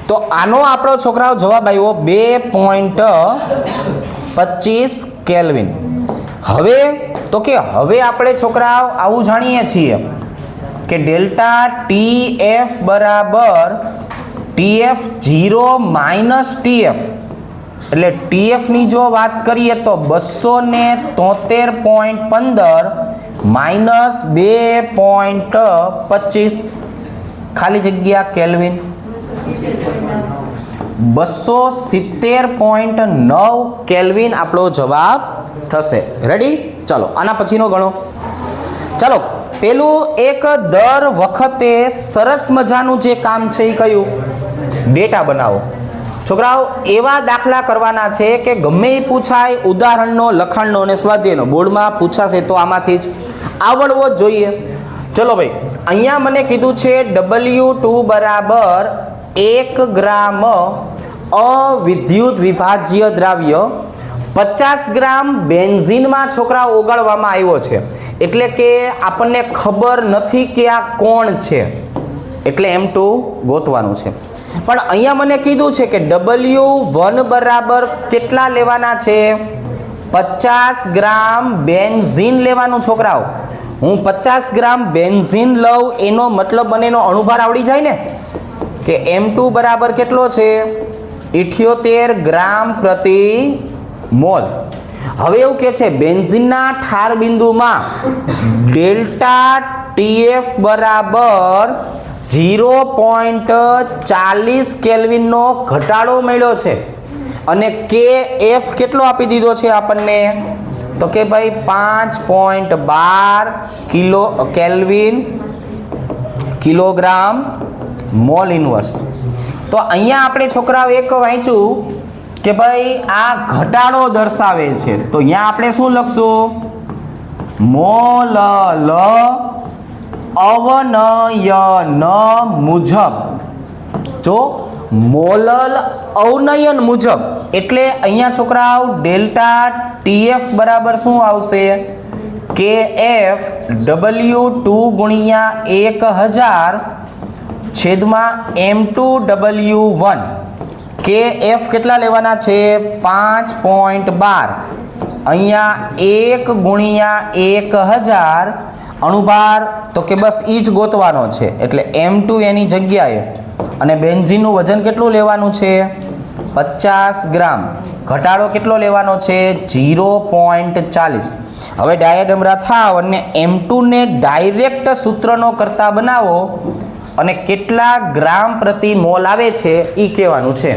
તો આનો આપણો છોકરાઓ જવાબ આવ્યો 2.25 કેલ્વિન. હવે તો કે હવે આપણે છોકરાઓ આવું જાણીએ છીએ કે ડેલ્ટા TF બરાબર TF 0 માઇનસ TF એટલે TF ની જો વાત કરીએ તો 273.15 માઇનસ 2.25 ખાલી જગ્યા કેલ્વિન 270.9 કેલ્વિન આપણો જવાબ થશે. રેડી? ચાલો આના પછીનો ગણો. ચાલો પેલું એક દર વખતે સરસ મજાનું જે કામ છે એ કયું ડેટા બનાવો. છોકરાઓ એવા દાખલા કરવાના છે કે ગમે એ પૂછાય, ઉદાહરણનો, લખાણનો અને સ્વાધ્યાયનો બોર્ડમાં પૂછાશે તો આમાંથી જ આવડવો જ જોઈએ. ચલો ભાઈ અહીંયા મને કીધું છે W2 બરાબર 1 ગ્રામ અવિદ્યુત વિભાજ્ય દ્રાવ્ય 50 ગ્રામ બેન્ઝીનમાં છોકરાઓ ઓગાળવામાં આવ્યો છે. એટલે કે આપણને ખબર નથી કે આ કોણ છે એટલે M2 ગોતવાનું છે. પણ અહીંયા મને કીધું છે કે W1 બરાબર કેટલા લેવાના છે 50 ગ્રામ બેન્ઝીન લેવાનું. છોકરાઓ હું 50 ગ્રામ બેન્ઝીન લઉં એનો મતલબ મને એનો અણુભાર આવડી જાય ને કે M2 બરાબર કેટલો છે 78 ગ્રામ પ્રતિ મોલ. હવે એવું કે છે બેન્ઝીનના ઠાર બિંદુમાં ડેલ્ટા TF બરાબર 0.40 કેલ્વિનનો ઘટાડો મળ્યો છે અને KF કેટલો આપી દીધો છે આપણને તો કે ભાઈ 5.12 kilo kelvin kilogram mall inverse. તો અહીંયા આપણે છોકરાઓ એક વાંચ્યું કે ભાઈ આ ઘટાડો દર્શાવે છે તો અહીંયા આપણે શું લખશું મોલલ અવનયન મુજબ. જો મોલલ અવનયન મુજબ એટલે અહીંયા છોકરાઓ ડેલ્ટા TF બરાબર શું આવશે KF W2 ગુણ્યા 1000 છેદમાં M2 W1. KF કેટલા લેવાના છે 5.12 અહીંયા 1 ગુણ્યા 1000 અણુભાર તો કે બસ એ જ ગોતવાનો છે એટલે M2 એની જગ્યાએ અને બેન્ઝીનનું વજન કેટલું લેવાનું છે 50 ગ્રામ. ઘટાડો કેટલો લેવાનો છે 0.40. હવે ડાયાડમરા થાવ અને M2 ને ડાયરેક્ટ સૂત્રનો કરતા બનાવો અને કેટલા ગ્રામ પ્રતિ મોલ આવે છે એ કહેવાનું છે.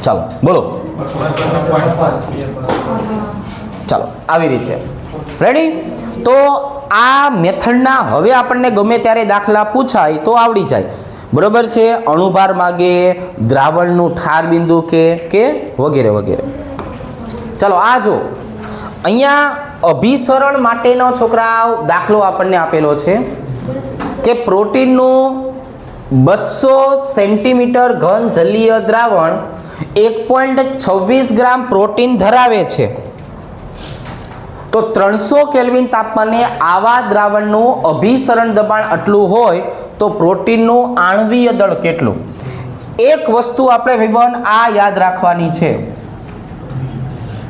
ચાલો બોલો. ચાલો આવી રીતે રેડી. તો આ મેથડના હવે આપણને ગમે ત્યારે દાખલા પૂછાય તો આવડી જાય. બરોબર છે. અણુભાર માગે, દ્રાવણનું ઠાર બિંદુ કે વગેરે વગેરે. ચાલો આ જો અહીંયા અભિસરણ માટેનો છોકરાઓ દાખલો આપણને આપેલો છે કે પ્રોટીનનું 200 સેન્ટીમીટર ઘન જલીય દ્રાવણ 1.26 ગ્રામ પ્રોટીન ધરાવે છે, તો 300 કેલ્વિન તાપમાને આવા દ્રાવણનું અભિસરણ દબાણ આટલું હોય તો પ્રોટીનનું આણ્વીય દળ કેટલું? એક વસ્તુ આપણે વિવન આ યાદ રાખવાની છે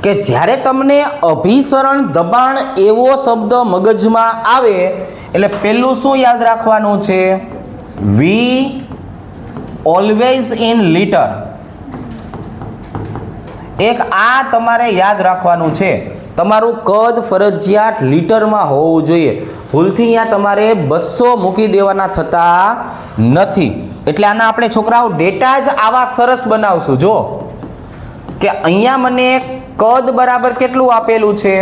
કે જ્યારે તમને અભિસરણ દબાણ એવો શબ્દ મગજમાં આવે એટલે પહેલું શું યાદ રાખવાનું છે? વી ઓલવેઝ ઇન લીટર. એક આ તમારે યાદ રાખવાનું છે. તમારું કદ ફરજિયાત લીટરમાં હોવું જોઈએ. ભૂલથી અહીંયા તમારે 200 મૂકી દેવાના થતા નથી. એટલે આના આપણે છોકરાઓ ડેટા જ આવા સરસ બનાવશું. જો કે અહીંયા મને કદ બરાબર કેટલું આપેલું છે?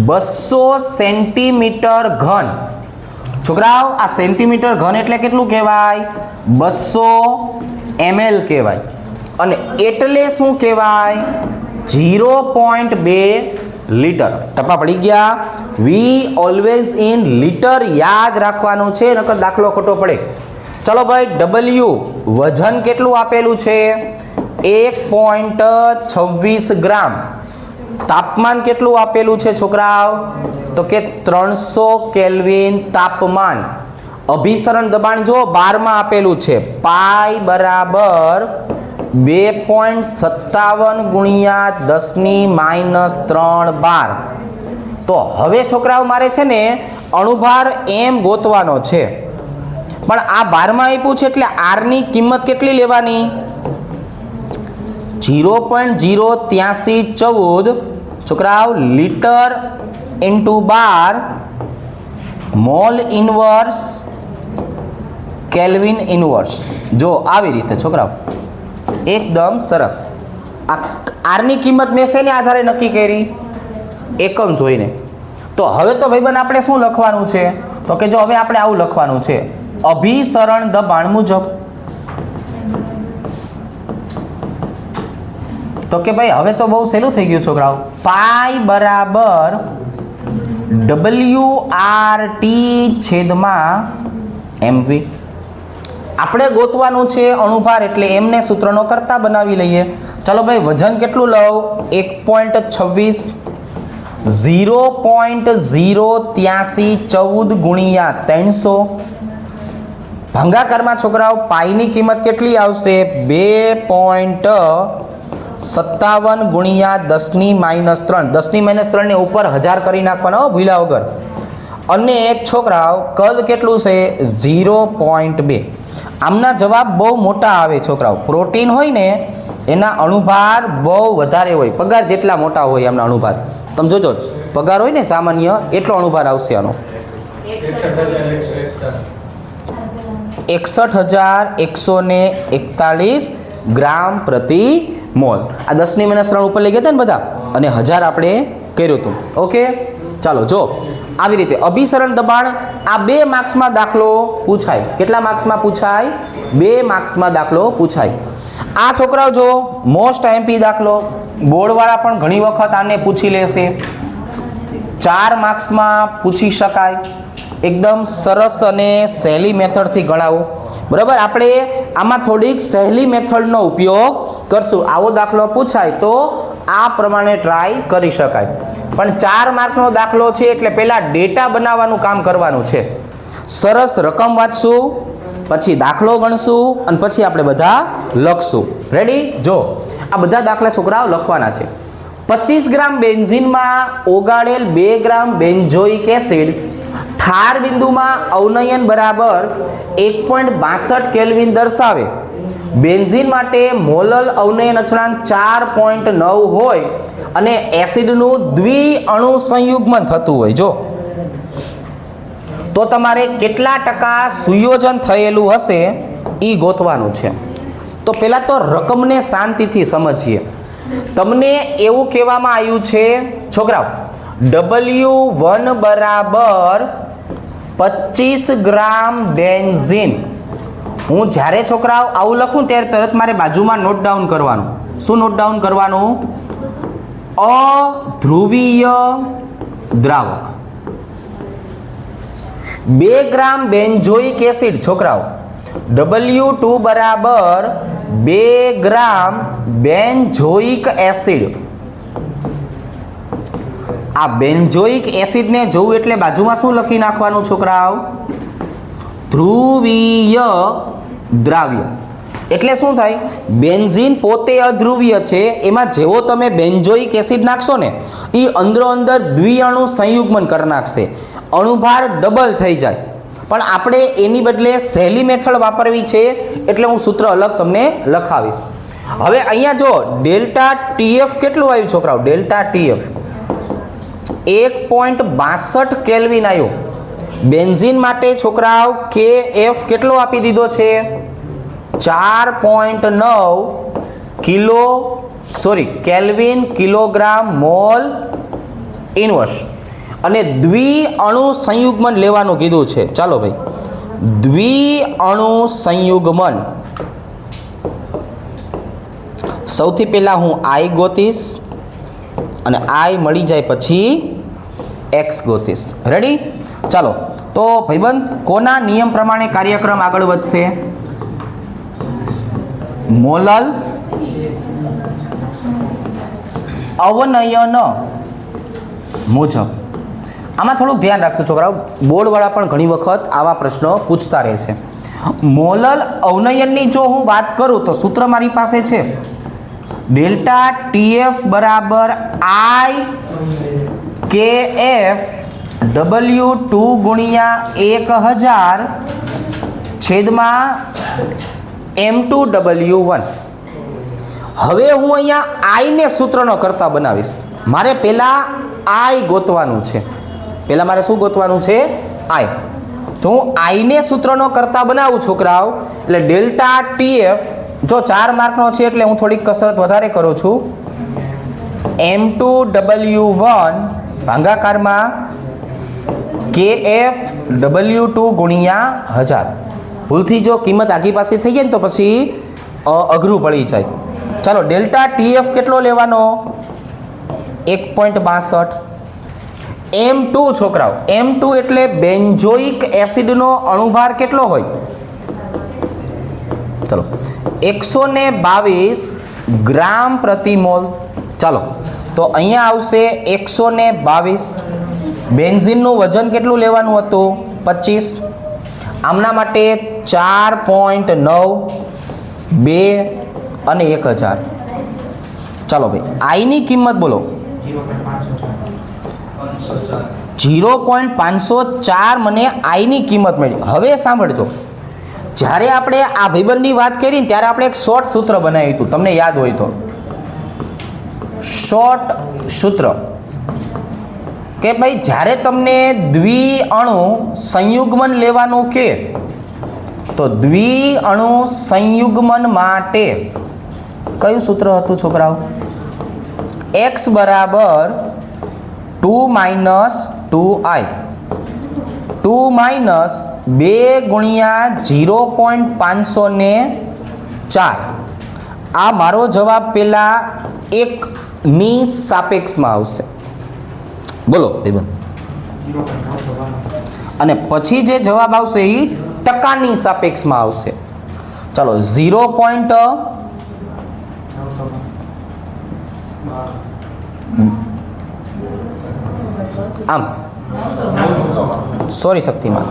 200 સેન્ટીમીટર ઘન. છોકરાઓ આ સેન્ટીમીટર ઘન એટલે કેટલું કહેવાય? 200 ml કહેવાય. અને એટલે શું કહેવાય? 0.2 લીટર. ટપા પડી ગયા. વી ઓલવેઝ ઇન લીટર યાદ રાખવાનું છે, નકર દાખલો ખોટો પડે. ચલો ભાઈ, ડબલ્યુ વજન કેટલું આપેલું છે? 1.26 ગ્રામ. તાપમાન કેટલું આપેલું છે છોકરાઓ? તો કે 300 કેલ્વિન તાપમાન. અભિસરણ દબાણ જો 12 માં આપેલું છે, પાઈ બરાબર 2.57 ગુણ્યા 10⁻³ બાર. તો હવે છોકરાઓ મારે છે ને અણુભાર એમ ગોતવાનો છે, પણ આ 12 માં આપ્યું છે એટલે આર ની કિંમત કેટલી લેવાની? 0.08314 છોકરાઓ લીટર ઇન્ટુ બાર મોલ ઇનવર્સ કેલ્વિન ઇનવર્સ. જો આવી રીતે છોકરાઓ એકદમ સરસ. આ આરની કિંમત મેં શેને આધારે નક્કી કરી? એકમ જોઈને. તો હવે તો ભાઈબંધ આપણે શું લખવાનું છે? તો કે જો હવે આપણે આવું લખવાનું છે, અભિસરણ દબાણ મુજબ. તો કે ભાઈ હવે તો બહુ સહેલું થઈ ગયું છોકરાઓ. પાઈ બરાબર WRT છેદમાં MV. આપણે ગોતવાનું છે અણુભાર એટલે એમને સૂત્રનો કરતા બનાવી લઈએ. ચલો ભાઈ, વજન કેટલું લઉં? 1.26. 0.08314 ગુણ્યા 300. ભાગાકારમાં છોકરાઓ પાઈની કિંમત કેટલી આવશે? 2.57 ગુણ્યા 10⁻³ 10⁻³ ને ઉપર 1000 કરી નાખવાનો ભૂલ્યા વગર. અને છોકરાઓ કદ કેટલું છે? 0.2. આમના જવાબ બહુ મોટા આવે છોકરાઓ. પ્રોટીન હોય ને એના અણુભાર બહુ વધારે હોય, પગાર જેટલા મોટા હોય આમના અણુભાર. તમે જોજો, પગાર હોય ને સામાન્ય એટલો અણુભાર આવશે આનો. 61,141 ગ્રામ પ્રતિ મોલ. આ 10⁻³ ઉપર લઈ ગયા હતા ને બધા, અને 1000 આપણે કર્યું હતું. ઓકે, ચાલો જો આવી રીતે અભિસરણ દબાણ. આ 2 માર્ક્સમાં દાખલો પૂછાય. કેટલા માર્ક્સમાં પૂછાય? 2 માર્ક્સમાં દાખલો પૂછાય. આ છોકરાઓ જો મોસ્ટ આઈએમપી દાખલો, બોર્ડવાળા પણ ઘણી વખત આને પૂછી લેશે. 4 માર્ક્સમાં પૂછી શકાય. એકદમ સરસ અને સહેલી મેથડથી ગણાવો. બરાબર, આપણે આમાં થોડીક સહેલી મેથડનો ઉપયોગ કરશું. આવો દાખલો પૂછાય તો આ પ્રમાણે ટ્રાય કરી શકાય. પણ 4 માર્કનો દાખલો છે એટલે પહેલાં ડેટા બનાવવાનું કામ કરવાનું છે. સરસ રકમ વાંચશું, પછી દાખલો ગણશું, અને પછી આપણે બધા લખશું. રેડી? જો આ બધા દાખલા છોકરાઓ લખવાના છે. 25 ગ્રામ બેન્ઝીનમાં ઓગાળેલ 2 ગ્રામ બેન્ઝોઇક એસિડ ઠાર બિંદુમાં અવનયન બરાબર 1.62 કેલ્વિન દર્શાવે. બેન્ઝીન માટે મોલલ અવનયન અચળાંક 4.9 હોય અને એસિડનું દ્વિઅણુ સંયુગ્મન થતું હોય, જો તો તમારે કેટલા ટકા સુયોજન થયેલું હશે એ ગોતવાનું છે. તો પહેલાં તો રકમને શાંતિથી સમજીએ. તમને એવું કહેવામાં આવ્યું છે છોકરાઓ, W1 બરાબર 25 ગ્રામ બેન્ઝીન. હું જ્યારે છોકરાઓ આવું લખું ત્યારે તરત મારે બાજુમાં નોટ ડાઉન કરવાનું. શું નોટ ડાઉન કરવાનું? અધ્રુવીય દ્રાવક 2 ગ્રામ બેન્ઝોઇક એસિડ છોકરાઓ W2 બરાબર 2 ગ્રામ બેન્ઝોઇક એસિડ. આ બેન્ઝોઇક એસિડને જોવું એટલે બાજુમાં શું લખી નાખવાનું છોકરાઓ? ધ્રુવીય દ્રાવ્ય. એટલે શું થાય? બેન્ઝીન પોતે અધ્રુવીય છે, એમાં જેવો તમે બેન્ઝોઇક એસિડ નાખશો ને એ અંદરો અંદર દ્વિઅણુ સંયુગ્મન કરી નાખશે, અણુભાર ડબલ થઈ જાય. પણ આપણે એની બદલે સહેલી મેથડ વાપરવી છે એટલે હું સૂત્ર અલગ તમને લખાવીશ. હવે અહીંયા જો ડેલ્ટા ટીએફ કેટલું આવ્યું છોકરાઓ? ડેલ્ટા ટીએફ 1.62 કેલ્વિન આવ્યું. બેન્ઝીન માટે છોકરાઓ KF કેટલો આપી દીધો છે? 4.9 કેલ્વિન કિલોગ્રામ મોલ ઇન્વર્સ. અને દ્વિઅણુ સંયુગ્મન લેવાનું કીધું છે. ચાલો ભાઈ, દ્વિઅણુ સંયુગ્મન સૌથી પહેલા હું I ગોતીશ અને I મળી જાય પછી X ગોતીશ. રેડી? ચાલો તો ભાઈબંધ, કોના નિયમ પ્રમાણે કાર્યક્રમ આગળ વધશે? મોલલ અવનયન મુજબ. આમાં થોડુંક ધ્યાન રાખજો છોકરાઓ, બોર્ડવાળા પણ ઘણી વખત આવા પ્રશ્નો પૂછતા રહે છે. મોલલ અવનયનની જો હું વાત કરું તો સૂત્ર મારી પાસે છે ડેલ્ટા ટીએફ બરાબર IKF W2 ગુણ્યા 1000 છેદમાં M2W1. હવે હું અહીંયા I ને સૂત્રનો કરતા બનાવીશ. મારે પહેલાં I ગોતવાનું છે. પહેલાં મારે શું ગોતવાનું છે? I. તો હું I ને સૂત્રનો કરતા બનાવું છોકરાઓ, એટલે ડેલ્ટા TF જો 4 માર્કનો છે એટલે હું થોડીક કસરત વધારે કરું છું. M2W1 ભાગાકારમાં KF W2 ગુણ્યા 1000. ભૂલથી જો કિંમત આગી પાછી થઈ જાય ને તો પછી અઘરું પડી જાય. ચાલો, ડેલ્ટા TF કેટલો લેવાનો? 1.62. M2 છોકરાઓ, M2 એટલે બેન્ઝોઇક એસિડનો અણુભાર કેટલો હોય? ચલો 122 ગ્રામ પ્રતિ મોલ. ચાલો તો અહીંયા આવશે 122. બેન્ઝીનનું વજન કેટલું લેવાનું હતું? 25. આમના માટે 4.9, 2 અને 1000. ચાલો ભાઈ, I ની કિંમત બોલો. 0.504 મને I ની કિંમત મળી. હવે સાંભળજો, જ્યારે આપણે આ ભાઈબંધની વાત કરી ને ત્યારે આપણે એક શોર્ટ સૂત્ર બનાવ્યું હતું, તમને યાદ હોય તો. શોર્ટ સૂત્ર કે ભાઈ જ્યારે તમને દ્વિઅણુ સંયુગ્મન લેવાનું કે તો દ્વિઅણુ સંયુગ્મન માટે કયું સૂત્ર હતું છોકરાઓ? X બરાબર 2 - 2I. 2 - 2 ગુણ્યા 0.504. આ મારો જવાબ પેલા 1 ની સાપેક્ષમાં આવશે. બોલો ભાઈબંધ. અને પછી જે જવાબ આવશે એ ટકાની સાપેક્ષમાં આવશે. ચાલો 0. આમ સોરી શક્તિમાં.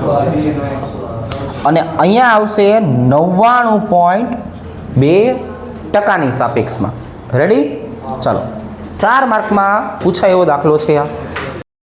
અને અહીંયા આવશે 99.2% સાપેક્ષમાં. રેડી? ચાલો, 4 માર્કમાં પૂછાય એવો દાખલો છે આ.